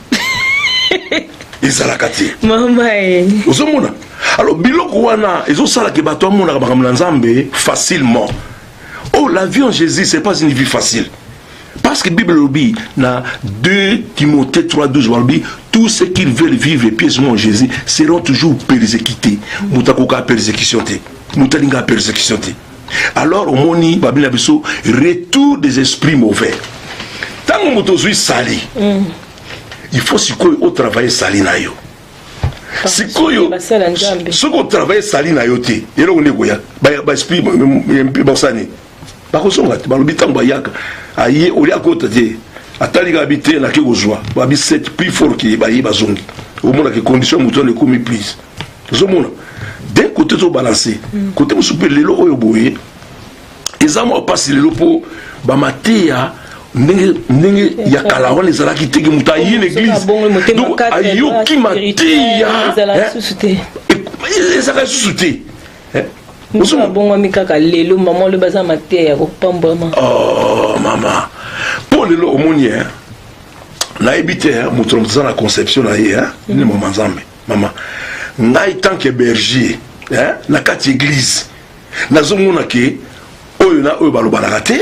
Ezalakati. Maman. Ozomona. Alors biloko wana ezosala ke bato amona bakamla nzambe facilement. Oh, la vie en Jésus c'est pas une vie facile. Parce que la Bible dit dans 2 Timothée 3:12, tous ceux qui veulent vivre pieusement en Jésus seront toujours persécutés. Mutakoka persécution. Mutalinga persécution. Alors au moni Babila biso retour des esprits mauvais. Tant que motozui sali. Il faut au travail sali na yo. Sikoyo ce qu'on travaille sali na yo te. Et là on est goya. Ba esprit bosani. Ba kosonga ba lobitango ba yaka. Aye oli akota te. Atali ga habiter na ke kozwa. Ba bi set plus fort que ba yi bazongi. Au moins que condition mouton le commis plus. Zomona. D'un côté to balancer. Côté mo souper lelo oyo boye. Ezamo passer lelo po ba matea ndenge ya kala wana ezalaki teke muta yi l'église donc ayoki matia ezalaka susu te bongo mikaka lelo maman le baza matia ya kopambama oh mama po lelo omoni nayebi te moto moto na conception na ye ni mama nzambe mama ngai tant que berger na kati église nazomona ke oyo na oyo balobanaka te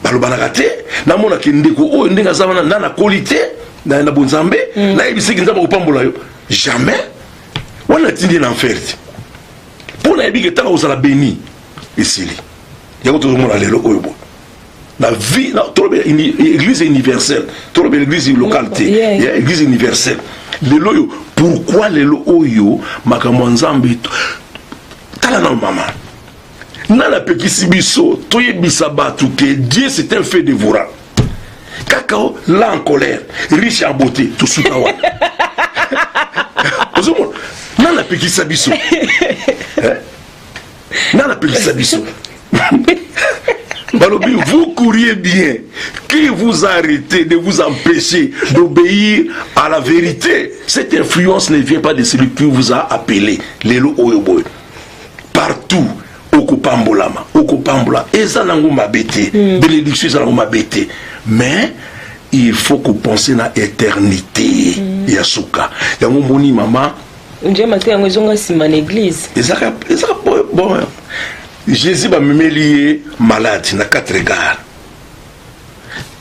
balobanaka te namona ke ndeko oyo ndenge azala na qualité na bonzambe nayebiseki nzambe kopambola yo jamais wana tindi na enfer te mpo nayebi ke tanga ozala béni esili yango tozomona lelo oyo bo la vie tolobe église universelle tolobe l'église locale te église universelle lelo oyo pourquoi lelo oyo makambo ya nzambe tala na mama nana pekisi biso toyebisa batu que Dieu c'est un fait dévorant. Kakao là en colère, riche en beauté, tout souka wa. Nana pekisa biso. Nana pekisa biso. Balobi, vous couriez bien. Qui vous a arrêté de vous empêcher d'obéir à la vérité? Cette influence ne vient pas de celui qui vous a appelé. Lelo oyoboy. Partout. Okupambolama, okupambola, eza nango mabete, bénédiction eza nango mabete. Mais il faut que penser na éternité. Yasuka. Yango moni mama. Ndiye mate yango zonga sima na église. Ezaka bon. Jésus va me lier malade na 4 gares.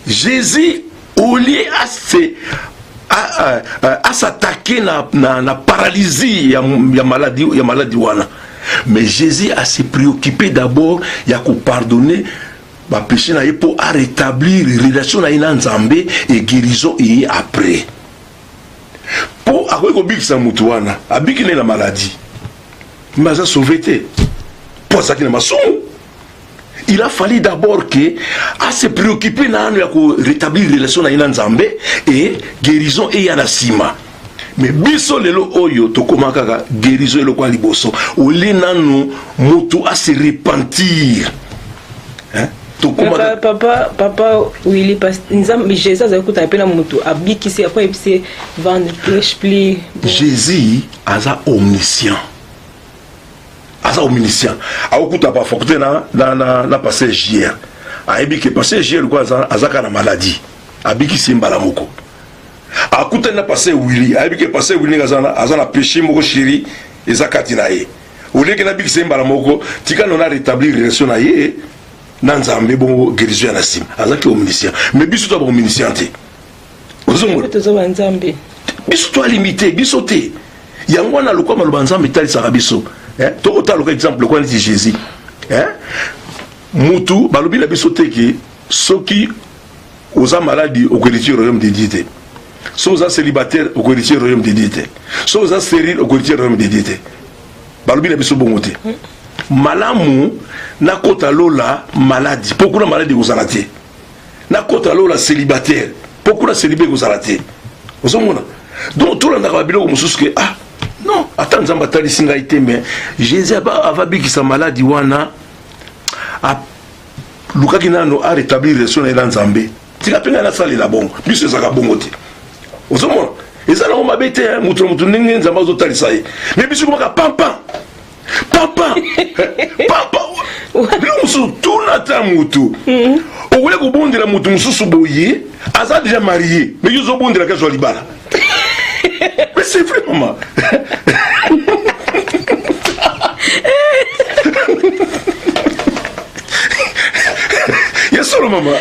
Jésus au lieu à s'attaquer na paralysie ya maladie wana. Mais Jésus a se préoccupé d'abord il y a qu'on pardonner ba péché na pour rétablir relation na ina nzambe et guérison et après pour avoir ko bikisa mutu wana abiki na maladie mais ça sauvé te pour ça qu'il m'a sauvé. Il a fallu d'abord que à se préoccuper na ya ko rétablir relation na ina nzambe et guérison et yanasima. Mais biso lelo oyo to komakaka guérison le kwa liboso oli nanu mutu a se repentir to komaka papa Willy parce nzambe Jésus azakuta pena mutu abikisi après epse vendre prêche pli Jésus aza omniscient akuta pa fokte na passage hier aibiki passage hier kwa azaka na maladie abikisi mbala moko akuta na passé Willy abike passé Willy azana péché moko chéri ezakati na ye oleke na bikise mbala moko tika nona rétablir relation na ye na nzambe bon guérison na sim azaki omniscient mais biso to ba omniscient te ozomo to ba nzambe biso to limité biso te yango na lokwa maloba nzambe tali saka biso to otalo ka exemple kwa ni Jésus mutu balobi na biso te ke soki aux malades au héritier royaume de Dieu. So aux célibataires au héritier royaume de Dieu. So aux stériles au héritier royaume de Dieu. Balobi na biso bongote. Malamu na kota lola maladie. Pourquoi la maladie vous arrêtez? Na kota lola célibataire. Pourquoi la célibataire vous arrêtez? Vous savez donc tout le monde a dit que ah non attends nzamba tali singa ite mais Jésus ava bikisa maladie wana a luka kinano a rétablir relation na nzambe. Tika penga na sali la bongo. Biso zaka bongote. Vous savez et ça on m'a bêté mutu ndenge nzamba zo tali sai. Mais biso ko ka pampa. Papa, nous tout notre moutou. Au lieu de bondir la moutou, nous sommes boyés. Asa déjà marié, mais ils ont bondi la cage au Libala. Mais c'est vrai, maman. Il y a solo maman.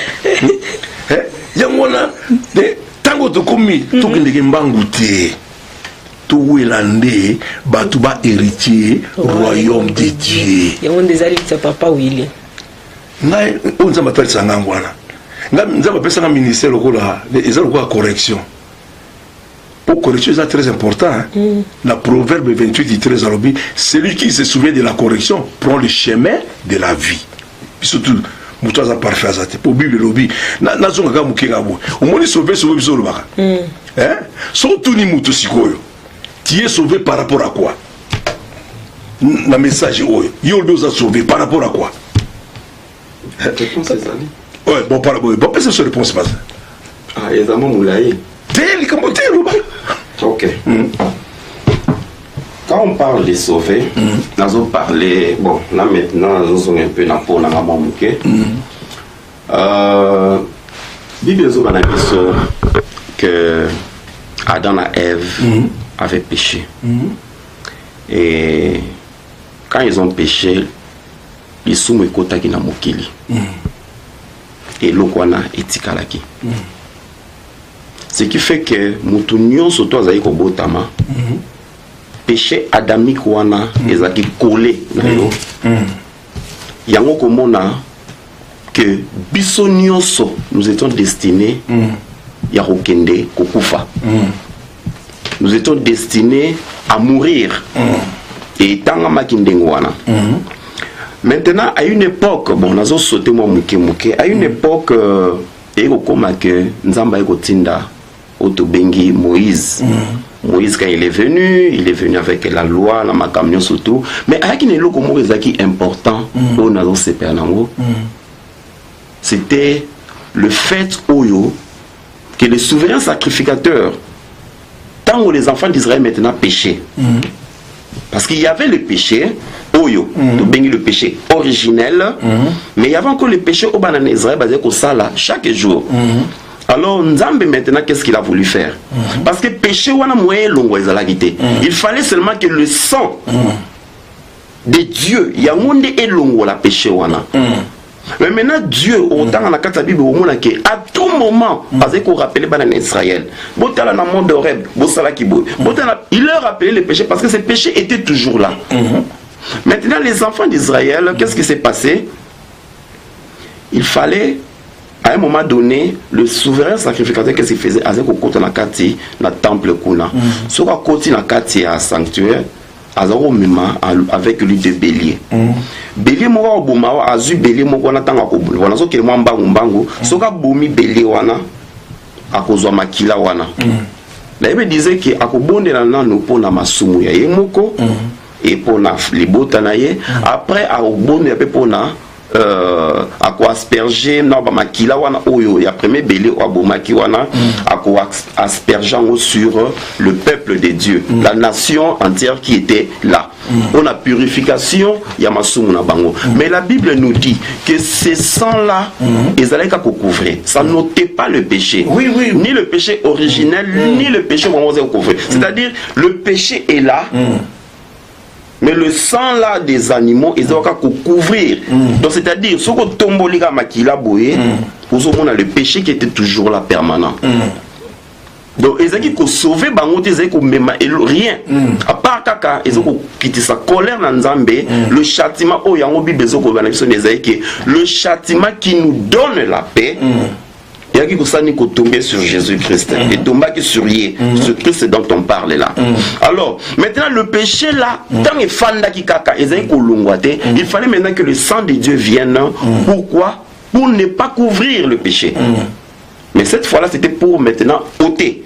Il y a moi là, tango to komi, tout que les mbangouté. Tout Irlandais, Batouba héritier, royaume de Dieu. Il y a des alliés de papa où il est. On nous appelle ça Nangwana. Nous appelle ça un ministère de correction. Pour correction, c'est très important. La proverbe 28 dit très allobi, celui qui se souvient de la correction prend le chemin de la vie. Puis surtout, Moutoza parfait à pour Bible lobby. Nazonga Mukengabo. Au moins, sauvé, sauvé, sauvé. Surtout, ni Moutou Sikoyo. Tu es sauvé par rapport à quoi? Le message est yo nous a sauvé par rapport à quoi? Réponse c'est ça. Ouais, bon par rapport. Bon, c'est cette réponse pas. Ah, il y a un moulaï. Tel comme tel ou pas? OK. Quand on parle de sauver, nous allons parler bon, là maintenant nous sommes un peu dans pour na maman muké. Bible nous a dit que Adam et Ève avaient péché. Et quand ils ont péché, ils sont mekota ki na mokili. Et lokwana etikalaki. Ce qui fait que mutunyo soto azali ko botama. Péché adamique wana ezaki collé na yo. Yango komona que biso nyonso nous étions destinés ya kokende kokufa. Nous étions destinés à mourir. Et tanga makindengwana. Maintenant, à une époque, bon, nous avons sauté moi mouké, à une époque, et comme que Nzamba Ekotinda, Otobengi, Moïse. Moïse, quand il est venu avec la loi, la macamion surtout. Mais à une époque, qui est important, c'était le fait que les souverains sacrificateurs, tant que les enfants d'Israël maintenant péchaient, parce qu'il y avait le péché, le péché originel, mais il y avait encore le péché au banane Israël basé au sala chaque jour. Alors Nzambe maintenant qu'est-ce qu'il a voulu faire? Parce que péché wana moyen longo ezalagité. Il fallait seulement que le sang de Dieu yangonde et longo la péché wana. Mais maintenant Dieu autant dans la carte de la Bible au monde que à tout moment parce qu'on rappelait banane Israël. Botala na monde d'Oreb, bosala kibo. Il leur rappelait le péché parce que ces péchés étaient toujours là. Maintenant les enfants d'Israël, qu'est-ce qui s'est passé? Il fallait à un moment donné, le souverain sacrificateur, qu'est-ce qu'il faisait? Avec côté na kati na temple kuna. Sur à côté na kati à sanctuaire, avec lui de bélier. Bélier mo wa boma wa azu bélier mo ko na tanga ko bulu. Wana so ke mo mbangu. Soka bomi bélier wana akozwa makila wana. La Bible disait que akobonde na nanu pona masumu ya yemoko et pona libota na ye. Après akobonde pe pona ako asperger na ba makila wana oyo ya premier belé o abomaki wana ako aspergeant sur le peuple de Dieu, la nation entière qui était là. On a purification ya masumu na bango. Mais la Bible nous dit que ces sangs là ils allaient qu'à couvrir. Ça n'ôtait pas le péché. Ni le péché originel ni le péché qu'on va couvrir. C'est-à-dire le péché est là. Mais le sang là des animaux, ils ont qu'à couvrir. Donc c'est-à-dire, ce qu'on tombe les gars makila boye, on a le péché qui était toujours là permanent. Donc ils ont qu'à sauver bango, ils ont qu'à même rien. À part kaka, ils ont qu'à quitter sa colère dans Nzambe, le châtiment le châtiment qui nous donne la paix. il y a qui kosani ko tomber sur Jésus-Christ et tomber sur Christ dont on parle là. Alors maintenant le péché là tant et fanda ki kaka ezai ko longwate, il fallait maintenant que le sang de Dieu vienne. Pourquoi? Pour ne pas couvrir le péché. Mais cette fois-là c'était pour maintenant ôter.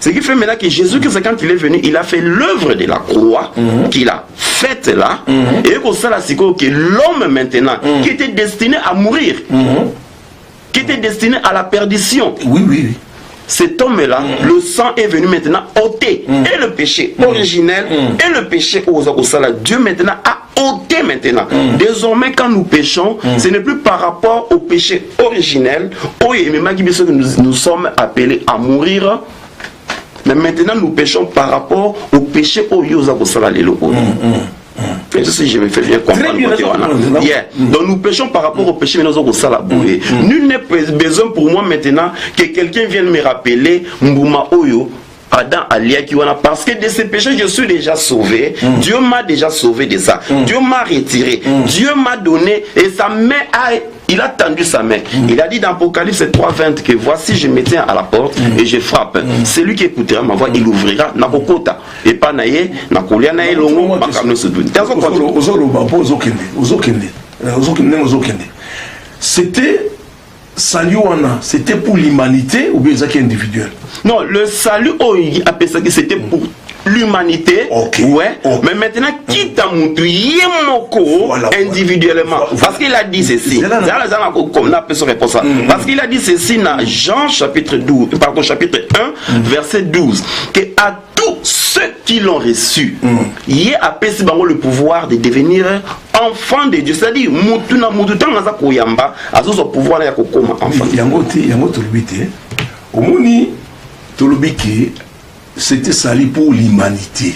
Ce qui fait maintenant que Jésus-Christ, quand il est venu, il a fait l'œuvre de la croix qu'il a faite là. Et comme ça, que l'homme maintenant, qui était destiné à mourir, qui était destiné à la perdition. Oui. Cet homme-là, le sang est venu maintenant ôter. Et le péché originel, et le péché aux Osala. Dieu maintenant a ôté maintenant. Désormais, quand nous péchons, ce n'est plus par rapport au péché originel, nous sommes appelés à mourir. Mais maintenant nous péchons par rapport au péché au Yosa Kosala Lelo. Et si je me fais bien comprendre. Donc nous péchons par rapport au péché Yosa Kosala Boué. Nul n'est besoin pour moi maintenant que quelqu'un vienne me rappeler Mbouma Oyo. Adam Alia Kiwana, parce que de ces péchés je suis déjà sauvé. Dieu m'a déjà sauvé de ça. Dieu m'a retiré. Dieu m'a donné et sa main il a tendu sa main. Il a dit dans Apocalypse 3:20 que voici je me tiens à la porte et je frappe. Celui qui écoutera ma voix, il ouvrira. Nakokota. Et pas naye, nakolia naye longo, makamno se doute. C'était Saluana, c'était pour l'humanité ou bien c'est individuel? Non, le salut, c'était pour l'humanité. Ouais. Mais maintenant, quitte à Moutou, Yemoko, individuellement. Parce qu'il a dit ceci. Parce qu'il a dit ceci dans Jean chapitre 12, pardon, chapitre 1, verset 12. Que à tous ceux qui l'ont reçu, il y a le pouvoir de devenir enfant de Dieu. C'est-à-dire, Moutuna Moutoutan Naza Koyamba, a ce pouvoir là, comme enfant. Yango Tolubite, Omoni Tolubiki, c'était sali pour l'humanité.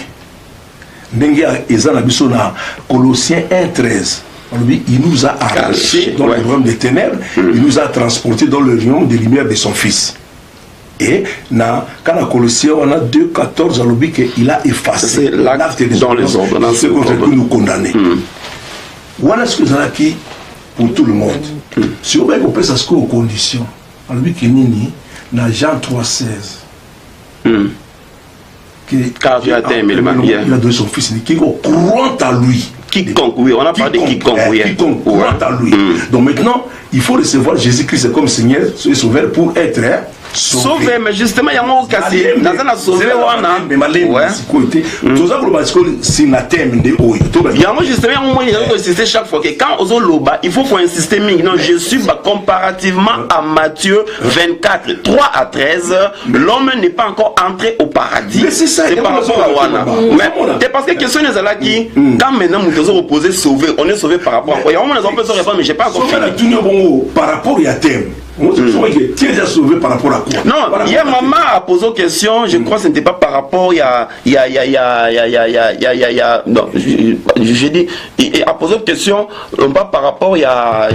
Nengia Ezana Bissona, Colossiens 1:13. Il nous a arrachés dans le royaume des ténèbres, il nous a transportés dans le royaume des lumières de son Fils. Et quand on a Colossiens, on a 2:14, il a effacé l'acte dans les ordonnances pour nous condamner. Voilà ce que ça a qui pour tout le monde. Si on veut qu'on passe à ce qu'on conditions, on lui qui nini dans Jean 3:16. Car Dieu a aimé le mal. Il a donné son fils qui croit à lui. Quiconque, oui, on a parlé quiconque, oui. Quiconque croit à lui. Donc maintenant, il faut recevoir Jésus-Christ comme Seigneur et Sauveur pour être sauvé. Mais justement, il y a un cassé. Dans un sauvé, mais malin, côté. Tout ça, c'est un thème de haut. Il y a justement un moment, il faut insister chaque fois que quand on loba, il faut insister. Non, je suis comparativement à Matthieu 24, 3 à 13. L'homme n'est pas encore entré au paradis. C'est par rapport à Wana. Mais c'est parce que question est là qui, quand maintenant nous devons opposer sauvé, on est sauvé par rapport à quoi? Il y a un moment, on peut se répondre, mais j'ai pas encore fini. Par rapport à thème. Qui est déjà sauvé par rapport à quoi? Non, hier maman a posé une question, je crois que ce n'était pas par rapport non, j'ai dit, il a posé une question, pas par rapport il y a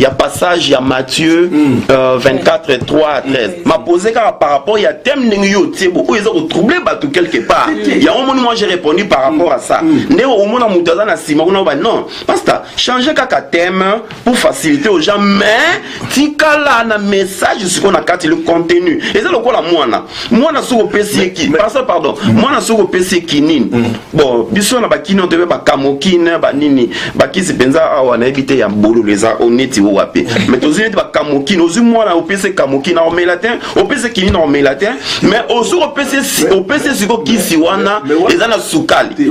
passage, il y a Matthieu 24, 3 à 13. M'a posé par rapport, il y a thème où ils ont troublé quelque part. Il y a un moment, moi j'ai répondu par rapport à ça. Au moment où non, parce que changer quelques thème pour faciliter aux gens. Mais tikala na message sur qu'on a carte le contenu et c'est le quoi la moi sur PC qui pardon moi sur PC qui nini bon biso na bakini on devait ba kamokine ba nini ba kisi penza awa na ebité ya mbolo leza oneti wo wape mais tozini ba kamokine ozu moi na PC kamokine na omelatin au PC qui na omelatin mais au sur PC siko kisi wana ezana sukali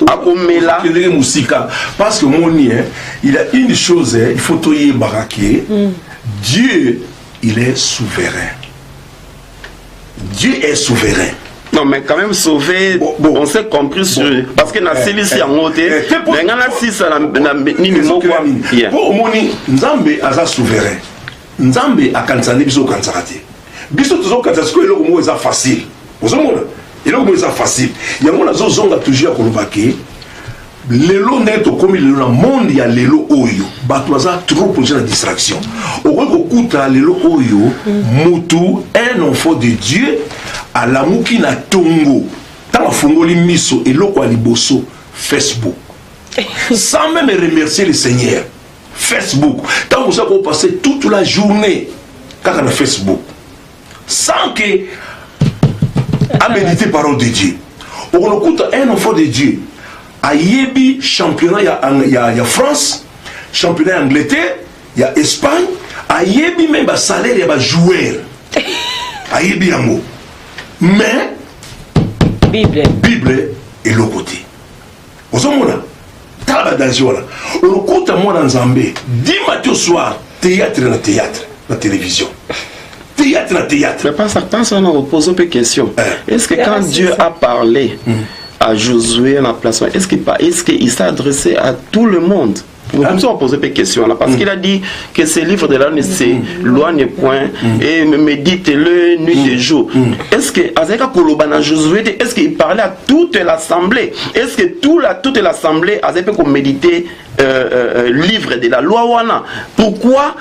akomela musika parce que moni il a une chose il faut toyer baraka. Dieu, il est souverain. Dieu est souverain. Non, mais quand même sauvé, on s'est compris sur. Parce que dans celui-ci en haut, mais dans la 6, pour moni, Nzambe est souverain. Nzambe a kansane biso kansarate. Biso toujours kansarate, parce que le mot est facile. Vous savez, le mot est facile. Il y a mon azo zonga toujours à Kolobake. Lelo neto comme il le monde ya lelo oyo batwaza trop projet de distraction oko kuta lelo oyo mutu un enfant de Dieu à la mukina tongo ta fungoli miso eloko aliboso Facebook sans même remercier le Seigneur Facebook. Tant que vous avez passé toute la journée quand on a Facebook, sans que à méditer parole de Dieu. On écoute un enfant de Dieu. À Yébi, championnat, il y a France, championnat Angleterre, il y a Espagne. À Yébi, même le salaire, il y a des joueurs. À Yébi, un mot. Mais, Bible est l'autre côté. Vous avez on écoute moi dans Zambé, 10 matins au soir, théâtre, la télévision. Théâtre. Mais pas certain, ça on pose une question. Est-ce que quand Dieu a parlé à Josué en placement, est-ce qu'il s'est adressé à tout le monde? Comme ça on pose des questions là, parce qu'il a dit que ce livre de la ne s'éloigne point et médite-le nuit et jour. Est-ce que Azeka Kolobana Josué, est-ce qu'il parlait à toute l'assemblée? Est-ce que toute l'assemblée a peut méditer livre de la loi wana? Pourquoi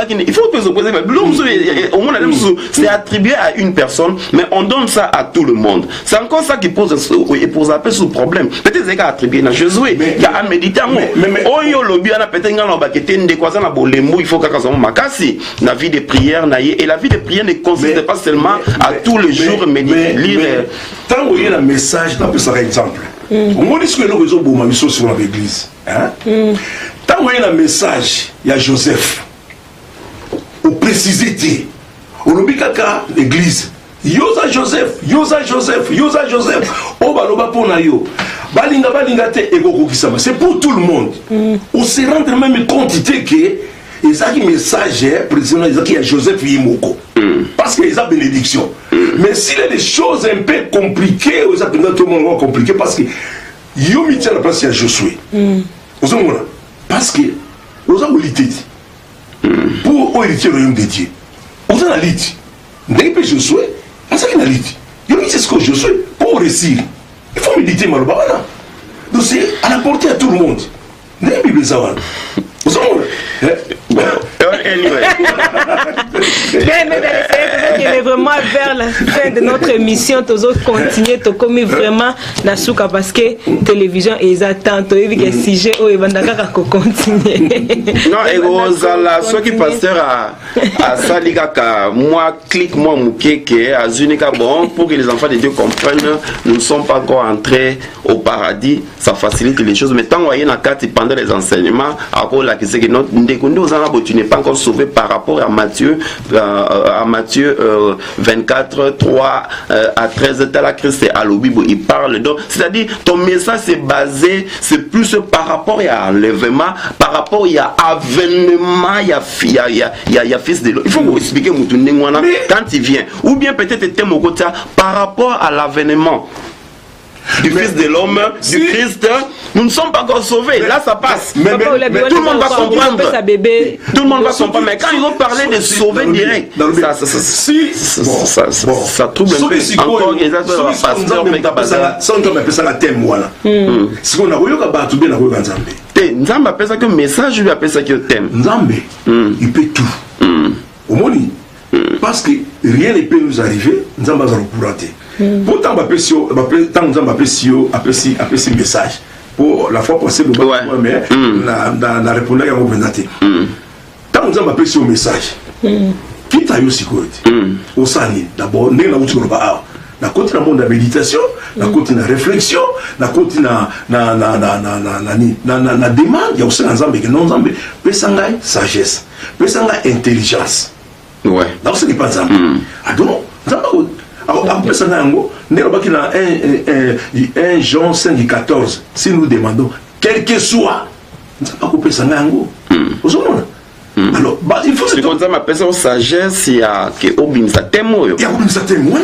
il faut que se poser au moins c'est attribué à une personne, mais on donne ça à tout le monde. C'est encore ça qui pose un peu ce problème. Peut-être c'est attribué à Josué qui a médité à moi. Il faut que la vie de prière et la vie de prière ne consiste pas seulement à tous les jours méditer, lire. Tant que vous avez un message, on peut faire un exemple. Au moins, ce que nous avons sur l'église. Tant que vous avez un message, il y a Joseph. Au précisé, au lobikaka l'église. Yosa Joseph. Oh, baloba pona yo. Balinga te ego kisama. C'est pour tout le monde. On se rend même compte que ils ont un message président il y a Joseph Yimoko. Parce qu'ils ont bénédiction. Mais s'il y a des choses un peu compliquées, ils ont tout le monde compliqué parce que yo mi tient la place il y a Josué. Parce que ils ont l'idée pour hériter le royaume de Dieu. Ils ont l'idée. Dès que Josué, c'est ça qu'il a l'idée. Yo mi ce que Josué pour réussir. Il faut méditer malobana. Donc c'est à la portée à tout le monde. Dans la Bible ça va. Mais vraiment vers la fin de notre émission, tous autres continuer to comme vraiment na souka parce que télévision ils attendent et que sujet oh ils vont d'accord continuer. Non et ozala ceux qui pasteur à saligaka moi clique moi mukeke azunika bon pour que les enfants de Dieu comprennent nous ne sommes pas encore entrés au paradis, ça facilite les choses mais tant qu'on est na carte pendant les enseignements à cause la que c'est que notre tu n'es pas encore sauvé par rapport à Matthieu 24 3 à 13 la Christ et à l'Obibo il parle donc c'est-à-dire ton message c'est basé c'est plus par rapport à l'enlèvement par rapport à avènement il y a fils de l'homme il faut vous expliquer quand il vient ou bien peut-être par rapport à l'avènement du Fils de l'homme, du Christ, nous ne sommes pas encore sauvés. Là, ça passe. Mais tout le monde va comprendre. Tout le monde va comprendre. Mais quand ils vont parler de sauver direct, ça trouble un peu. Encore, exactement. Ça, on appelle ça la thème. Voilà. Si on a voulu que Nzambe. Nzambe appelle ça que message, lui appelle ça que thème. Nzambe, il peut tout. Au moins, parce que rien ne peut nous arriver, Nzambe va nous courater. Pourtant, on va appeler ce message. Pour la fois passée, mais la réponse est revenue. Tant on va appeler ce message, qui t'a eu sécurité au Sani, d'abord, nous avons tout le monde. La côté de la méditation, la côté de la réflexion, la côté de la demande, il y a aussi un Zambé qui non Zambé, Pessangai sagesse, Pessangai intelligence. Ouais. Donc ce n'est pas Zambé. Ah donc, Zambé. Après ça, nous avons 1 Jean 5 14. Si nous demandons, quel que soit, nous n'avons pas coupé ça. Alors, il faut que c'est comme ça, ma personne sagesse, il y a que Obimsa Temo. Il y a Obimsa Temo.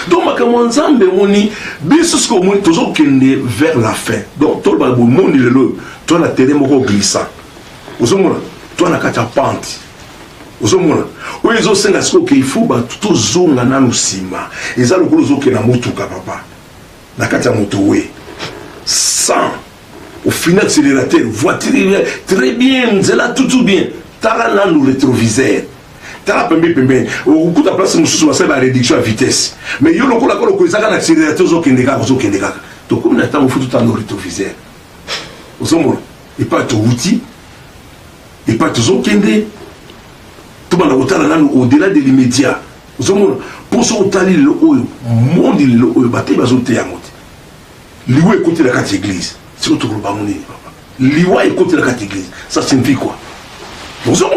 Donc, on est toujours vers la fin. Donc, tout le monde est là. Toi, la terre est glissant. Toi, la carte pente. Ils ont qu'il faut tout zonga na musima ils ont le zoke na motuka papa na kati ya motowe sans au final accélérateur voiture très bien nzela tout bien tala na le rétroviseur tala pembe au coup de place mususu ça la réduction à vitesse mais yo lokola ko ezaka na accélérateur zoke ndeka to comme na temps faut tout en rétroviseur osomona et pas tout outil et pas toujours kende tout le monde au-delà de l'immédiat pour ce otali le monde le baté bazote yango liwa écouter la carte église c'est autre le bamoni liwa écouter la carte église ça signifie quoi vous savez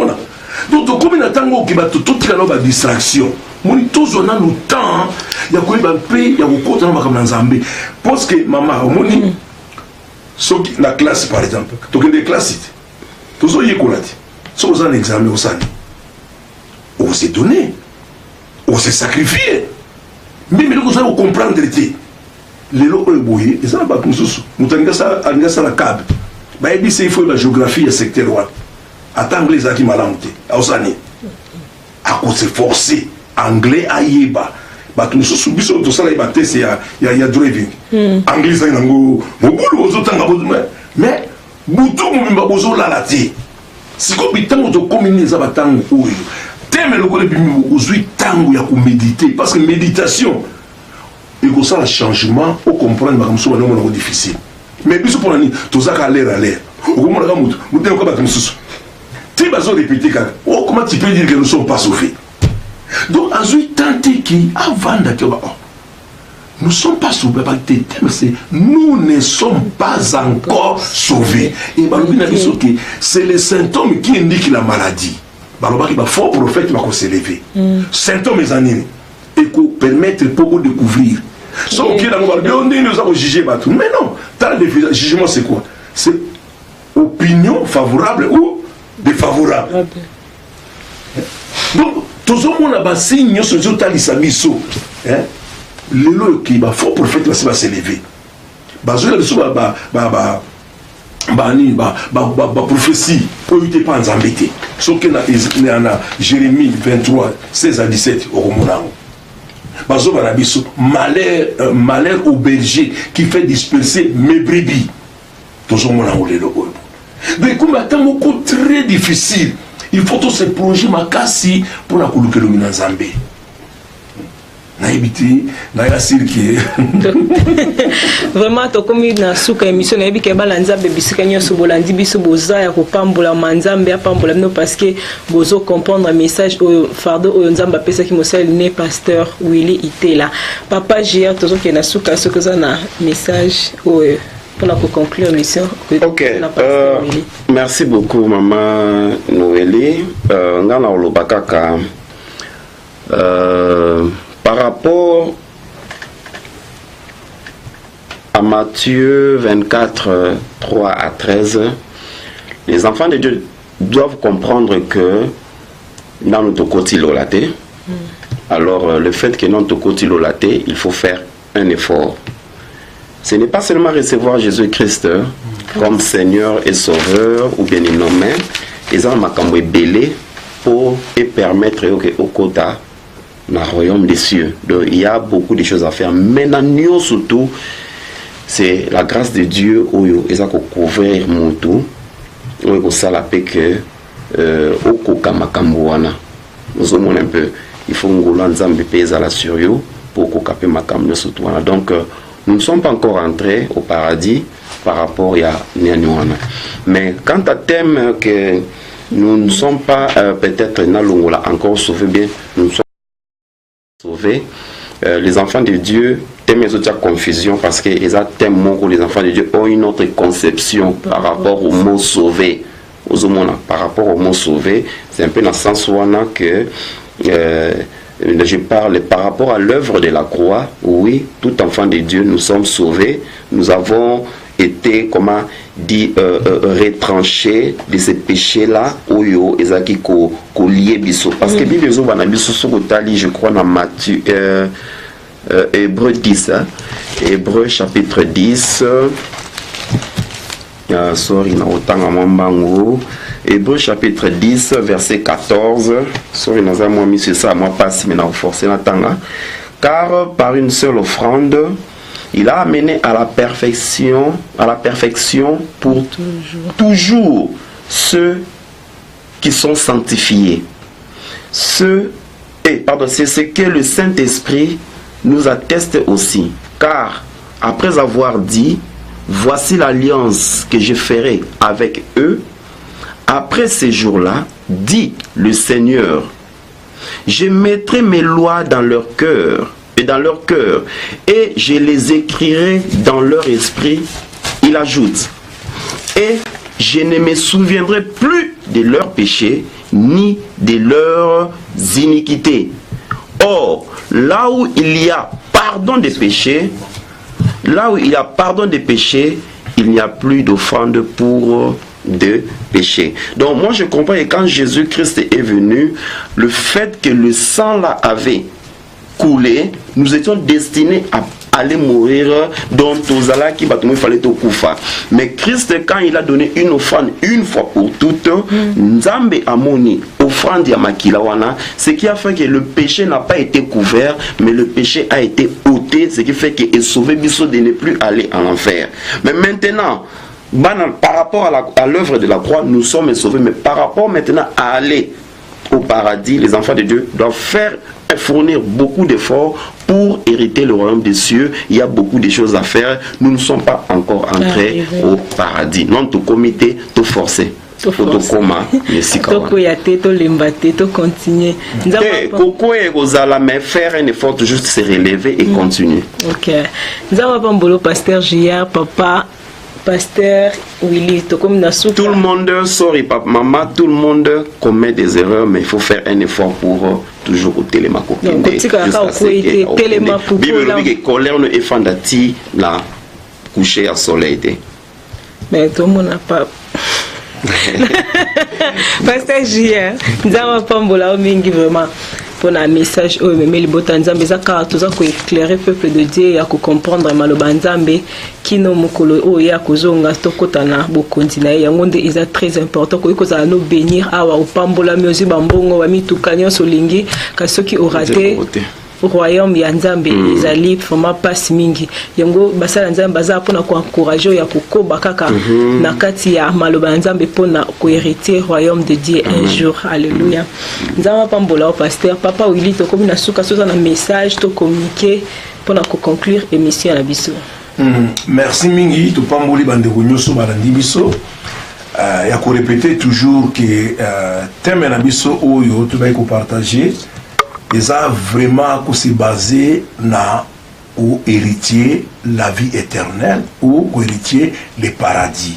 donc comme na tango ki bato tout kala ba distraction moni toujours na le temps ya ko ba pe ya ko kota na makamna nzambe parce que mama moni so la classe par exemple to kende classe toujours yekolati so vous en examen osani on s'est donné on s'est sacrifié mais le vous allez comprendre été les locaux boyé et ça ba mususu mutangira ça la cab ba ebi c'est il faut la géographie et secteur droit attends anglais zaki malamuté osani à cause c'est forcé anglais ayeba bato mususu biso to sala ibate c'est ya driving anglais ça nango mobulu ozotanga mais butu mumba ozolalati siko bitango to commune za batango oyo teme lokole bimi ozui tango ya ko méditer parce que méditation il faut ça un changement au comprendre makamso bana mona difficile mais biso pour nani to zaka à l'air au comment la mutu mutu ko bato mususu tu vas répéter oh comment tu peux dire que nous sommes pas sauvés donc azui tanté qui avant d'accord nous ne sommes pas sauvés par tes thèmes, nous ne sommes pas encore sauvés. Et c'est les symptômes qui indiquent la maladie. Il y a fort prophète qui va se lever. Symptômes, mes amis, et permettre pour découvrir. Sauf qu'il y a nous avons jugé. Mais non, le jugement, c'est quoi? C'est opinion favorable ou défavorable. Donc, tout le monde a un signe sur le talisabiso. Le lot qui va fort prophète va se lever. Bazoula biso prophétie pour éviter pas en embêter. Sauf que na Jérémie 23 16 à 17 au Romonao. Bazoula biso malheur au berger qui fait disperser mes brebis. Toujours mon amour le lot. Mais comme attend beaucoup très difficile, il faut se plonger ma cassi pour la couper le minazambé. Vraiment to komi na suka émission na yebi ke balanza bebisika nyoso bolandi biso boza ya kopambola manzambe apambola no parce que bozo comprendre message o fardo o nzamba pesa ki mosel ne pasteur Willy Itela papa Gia tozo ke na suka sokoza na message o pour la conclure mission. OK. Merci beaucoup maman Noélie ngana olobakaka par rapport à Matthieu 24, 3 à 13, les enfants de Dieu doivent comprendre que dans notre côté lolaté, alors le fait que dans notre côté lolaté, il faut faire un effort. Ce n'est pas seulement recevoir Jésus-Christ comme Seigneur et Sauveur ou bien nommé, ils ont un belé pour et permettre au quota dans le royaume des cieux. Donc il y a beaucoup de choses à faire. Maintenant, nous surtout, c'est la grâce de Dieu où ils ont couvert mon tout, où ils ont salapé que au kokamakambuana. Nous avons un peu, il faut que nous ayons payé à la surio pour kokape makam surtout. Donc nous ne sommes pas encore entrés au paradis par rapport à Nianuana. Mais quant à thème que nous ne sommes pas peut-être encore sauvés bien, nous sommes sauvés. Les enfants de Dieu, thème les autres confusion parce que les les enfants de Dieu ont une autre conception par rapport au mot sauvé. Par rapport au mot sauvé, c'est un peu dans le sens où on a que je parle par rapport à l'œuvre de la croix. Oui, tout enfant de Dieu, nous sommes sauvés. Nous avons été, comment dit, retranchés de ces péchés-là, oyo, ezaki ko lié biso. Parce que Bible zo bana biso sokotali, je crois dans Matthieu, Hébreu 10, hein? Hébreu chapitre 10. Sorry, na otanga mwambango. Hébreu chapitre 10, verset 14. Sorry, naza moi mis ça, moi passe, mais na forcer na tanga. Car par une seule offrande, il a amené à la perfection pour toujours ceux qui sont sanctifiés. C'est ce que le Saint-Esprit nous atteste aussi. Car après avoir dit, voici l'alliance que je ferai avec eux Après ces jours-là, dit le Seigneur, je mettrai mes lois dans leur cœur, et je les écrirai dans leur esprit. Il ajoute, et je ne me souviendrai plus de leurs péchés, ni de leurs iniquités. Or, là où il y a pardon des péchés, il n'y a plus d'offrande pour de péché. Donc moi je comprends que quand Jésus-Christ est venu, le fait que le sang là avait coulé, nous étions destinés à aller mourir, dont il fallait tout koufa. Mais Christ, quand il a donné une offrande une fois pour toutes, Nzambe amoni offrande ya makilawana, ce qui a fait que le péché n'a pas été couvert, mais le péché a été ôté, ce qui fait qu'il est sauvé biso de ne plus aller en enfer. Mais maintenant, par rapport à l'œuvre de la croix, nous sommes sauvés, mais par rapport maintenant à aller au paradis, les enfants de Dieu doivent fournir beaucoup d'efforts pour hériter le royaume des cieux. Il y a beaucoup de choses à faire. Nous ne sommes pas encore entrés au paradis. Non, tout comité, tout forcé. Tout coma, mais si quand même. Faire un effort de juste se relever et continuer. Ok. Nous avons pasteur JR, papa. Pasteur Willy, tout le monde, sorry papa, maman, tout le monde commet des erreurs, mais il faut faire un effort pour toujours au télémaco. Colère ne fandati la coucher à soleil. Mais tout le monde n'a pas. Pasteur JR, nous avons pas vraiment. Pour un message mais les botanzambe zaka tuza ko éclairer peuple de Dieu ya ko comprendre maloba nzambe kino mukolo o ya kozonga tokotana bokonzi na yango nde eza très important ko kozala no bénir awa opambola miozi bambongo ba mitukanyo solingi kasoki orate royaume ya nzambe ezali vraiment passe mingi yango basala nzambe baza pona ko encourager ya kokoba kaka na kati ya maloba nzambe pona ko hériter royaume de Dieu un jour. Alléluia. Nzamba pambola au pasteur papa Willy to comme na suka soza na message to communiquer pona ko conclure émission na biso. Merci mingi to pamboli bande ko nyoso balandi biso. Ya ko répéter toujours que thème na biso oyo to ba ko partager. Ils ont vraiment se basé na ou héritier la vie éternelle ou héritier le paradis.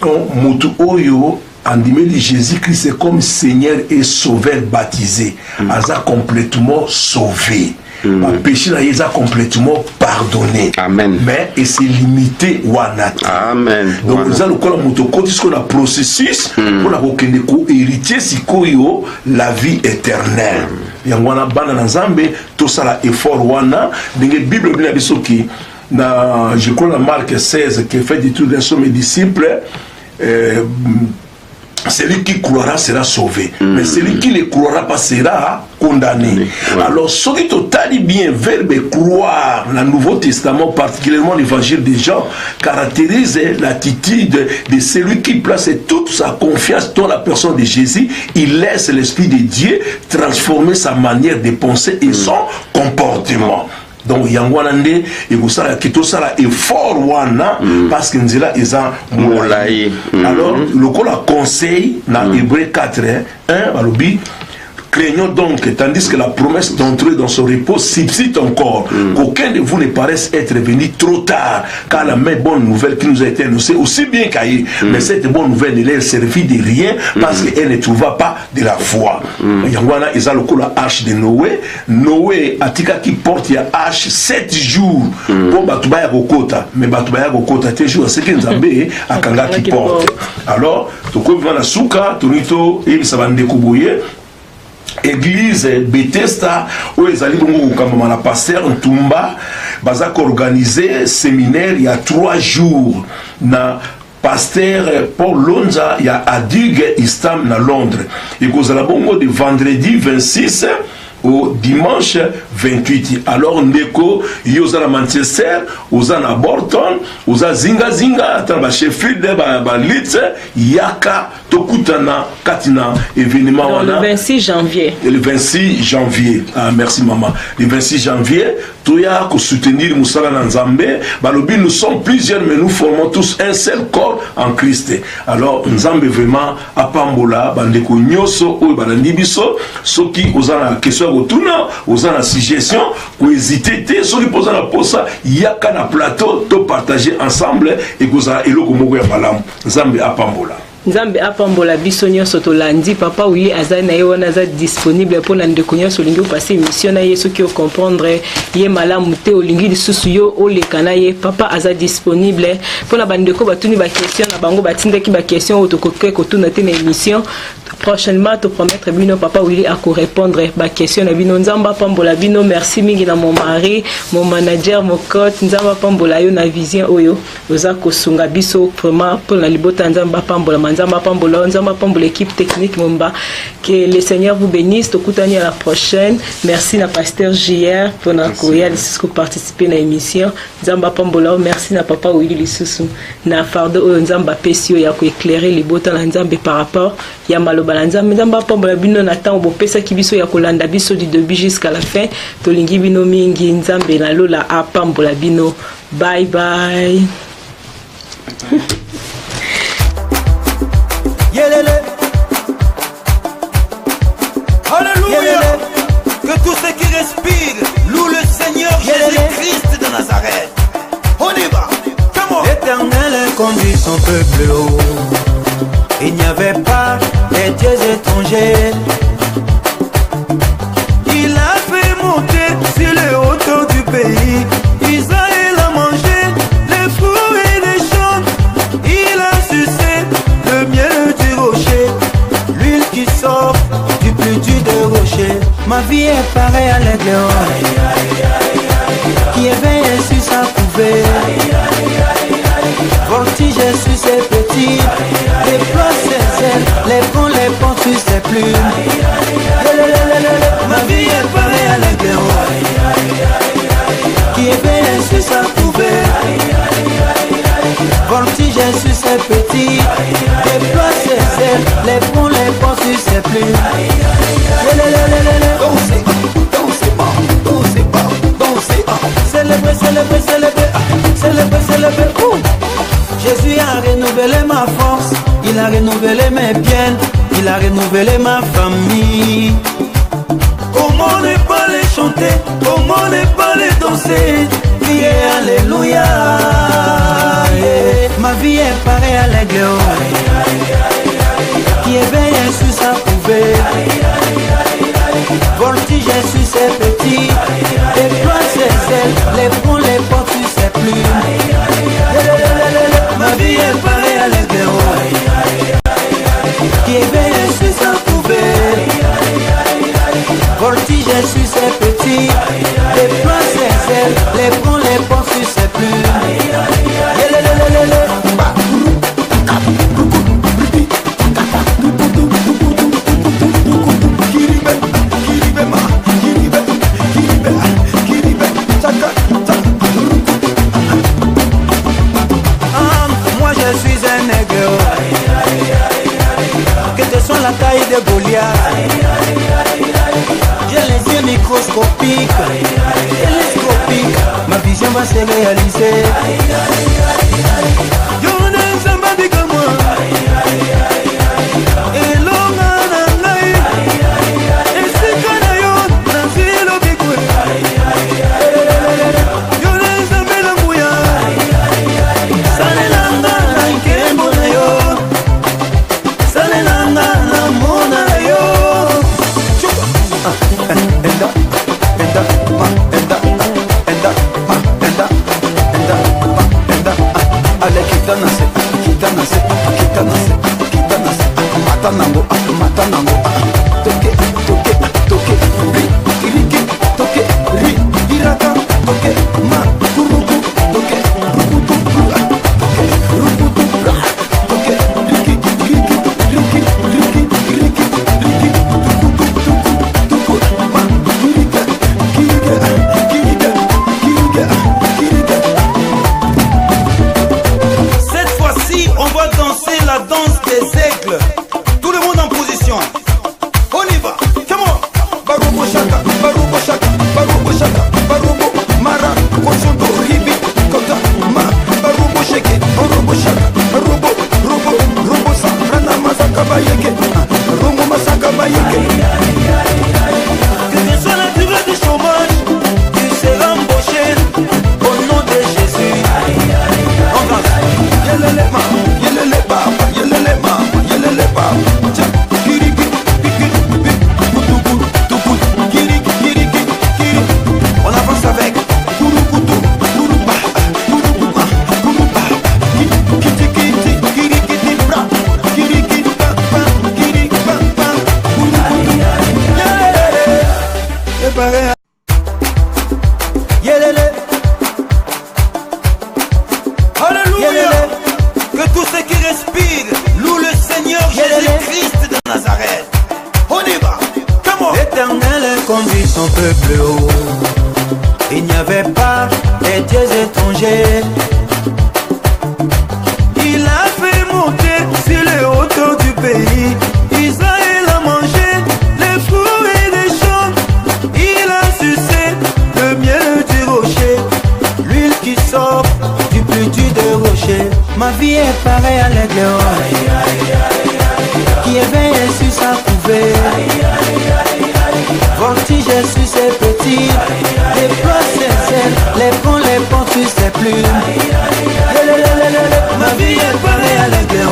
Donc mutu oyo andimeli Jésus-Christ est comme Seigneur et Sauveur baptisé, aza complètement sauvé. Ma péché là il a complètement pardonné. Amen. Mais et c'est limité wanati. Amen. Donc nous allons comme mutu côté ce qu'on a processus pour la kokende ko héritier sikoyo la vie éternelle. Yangwana bana na nzambe to sala effort wana ndenge Bible bina bisoki na je crois la Marc 16 qui fait du tout d'un somme disciples celui qui croira sera sauvé, mais celui qui ne croira pas sera condamné. Alors, ce qui totalement bien, verbe croire, dans le Nouveau Testament, particulièrement l'évangile de Jean, caractérise l'attitude de celui qui place toute sa confiance dans la personne de Jésus. Il laisse l'Esprit de Dieu transformer sa manière de penser et son comportement. Donc yangwanande et vous savez que tout ça là est fort wana parce que nous là ils ont molai. Alors le coup la conseil dans Hébreux 4 1 balobi craignons donc tandis que la promesse d'entrer dans son repos subsiste encore qu'aucun de vous ne paraisse être venu trop tard car la même bonne nouvelle qui nous a été annoncée aussi bien qu'ailleurs mais cette bonne nouvelle ne leur servit de rien parce qu'elle ne trouva pas de la foi. Yangwana ils ont le coup la hache de Noé atika qui porte ya hache 7 jours pour batubaya kokota mais batubaya kokota te jours c'est que nzambe akanga qui porte. Alors to ko vana suka tonito il savande kuboye Église Bethesda où ils allaient comme la pasteur Ntumba baza organisé séminaire il y a 3 jours na pasteur Paul Lonza il y a Adig Istam na Londres et cause la bongo de vendredi 26 au dimanche 28. Alors ndeko yoza na Manchester, oza na Bolton, oza zinga ata ba Sheffield ba Leeds yaka tokutana katina événement wana le 26 janvier. Le 26 janvier. Ah, merci maman. Le 26 janvier, toya ko soutenir Musala na Nzambe, balobi nous sommes plusieurs mais nous formons tous un seul corps en Christ. Alors Nzambe vraiment apambola bandeko nyoso oyo balandi biso soki ozana question ko tuna ozana suggestion ko hésiter te soki poza na posa yaka na plateau to partager ensemble et kozala eloko moko ya malamu. Nzambe apambola. Nzambe apambola biso nyonso tolandi papa oui aza na ye wana aza disponible pour na ndeko nyonso olingi opase émission na ye soki comprendre ye malamu te olingi lisusu yo oleka na ye papa aza disponible pour na bandeko batuni ba question na bango batindaki ba question otokoke kotuna te na émission prochainement te promettre bino papa Willy à répondre ba question na bino. Nzamba pambola bino, merci mingi na mon mari mon manager mon coach nzamba pambola yo na vision oyo oza kosunga biso vraiment pour la libota nzamba pambola nzamba pambola nzamba pambola équipe technique momba que le Seigneur vous bénisse tokutani à la prochaine. Merci na pasteur JR pour na koya lisusu participer na émission nzamba pambola. Merci na papa Willy lisusu na fardo oyo nzamba pesio ya ko éclairer libota na nzambe par rapport ya maloba nzambe nzamba pambola bino na temps bo pesa kibiso ya kolanda biso du début jusqu'à la fin tolingi bino mingi nzambe na lola apambola bino. Bye bye. Yelele. Alléluia. Que tous ceux qui respirent louent le Seigneur Jésus-Christ de Nazareth. On y va. L'Éternel conduit son peuple haut. Il n'y avait pas des dieux étrangers. Il a fait monter sur les hauteurs du pays. Israël a mangé les fruits et les champs. Il a sucé le miel du rocher, l'huile qui sort du plus dur des rochers. Ma vie est pareille à l'aigle qui éveille sur sa couvée. Voltige sur ses petits, déploie ses ailes, les prend les pentes sur ses plumes. Ma vie est pareille à l'aigle qui éveille sur sa couvée. Voltige sur ses petits, déploie ses ailes, les prend les pentes sur ses plumes. Dansez, dansez pas, dansez pas, dansez pas. Célébrez, célébrez, célébrez, célébrez, célébrez. Jésus a renouvelé ma force, il a renouvelé mes biens, il a renouvelé ma famille. Comment ne pas les chanter, comment ne pas les danser, crier alléluia. Ma vie est pareille à l'aigle qui éveille sur sa couvée. Voltige sur ses petits, déploie ses ailes, les prend les portes sur ses plumes. Ma vie est pareille à l'aigle qui éveille sur sa couvée. Voltige sur ses petits, déploie ses ailes, les prend les portes sur ses plumes. La taille de Goliath, j'ai les yeux microscopiques, télescopiques, ma vision va se réaliser. préparé à... Yélélé. Alléluia. Yélélé. Que tous ceux qui respirent louent le Seigneur Jésus-Christ de Nazareth. On y va. Comment? L'Éternel conduit son peuple haut. Il n'y avait pas des dieux étrangers. Il a fait monter sur les hauteurs du pays. Israël a mangé les fruits des champs. Il a sucé le miel du rocher, l'huile qui sort du plus dur des rochers. Ma vie est pareille à l'aigle qui éveille sur sa couvée. Voltige sur ses petits, déploie ses ailes, les prend les pont sur ses plumes. Ma vie est pareille à l'aigle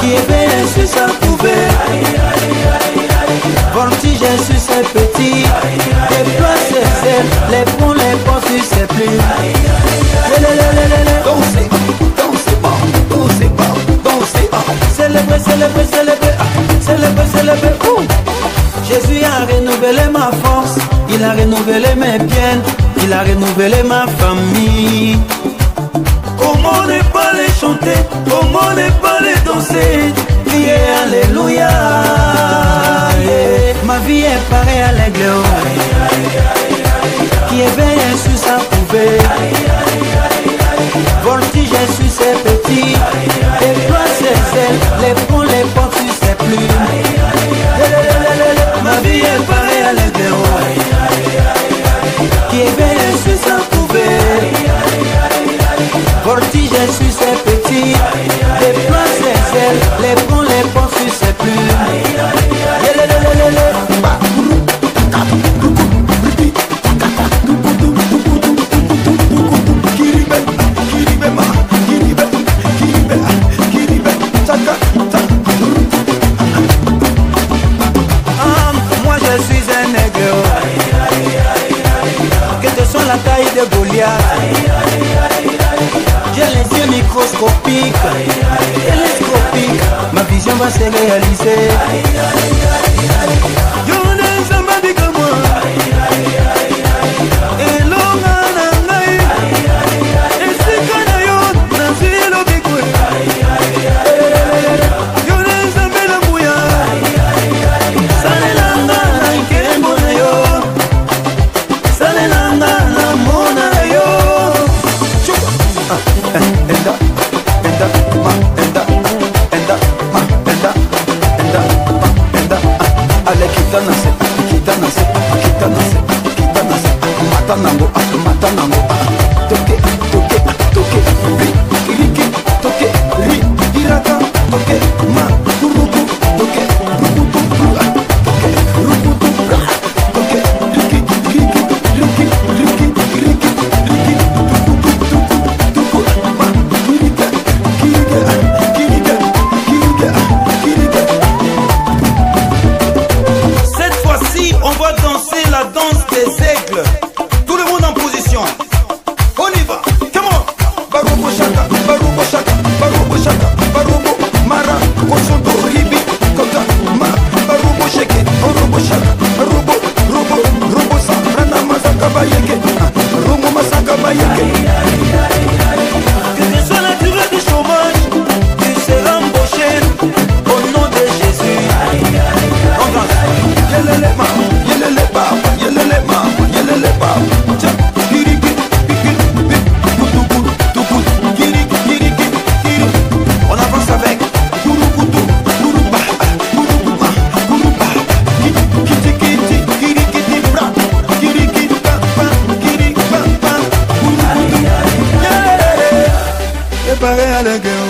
qui éveille sur sa couvée. Voltige sur ses petits, déploie ses ailes, les prend les pont sur ses plumes. Dansez, dansez pas, dansez pas, dansez pas. Célébrez, célébrez, célébrez, célébrez, célébrez. Jésus a renouvelé ma force, il a renouvelé mes biens, il a renouvelé ma famille. Comment ne pas les chanter, comment ne pas les danser, crier alléluia. Yeah. Ma vie est pareille à l'aigle qui éveille sur sa couvée. Voltige sur ses petits, déploie ses ailes, les prend les portes sur ses plumes. Ma vie est pareille à l'aigle qui éveille sur sa couvée. Voltige sur ses petits, déploie ses ailes, les prend les portes sur ses plumes. La taille de Goliath, j'ai les yeux microscopiques, télescopiques, ma vision va se réaliser. Pareil à la guerre.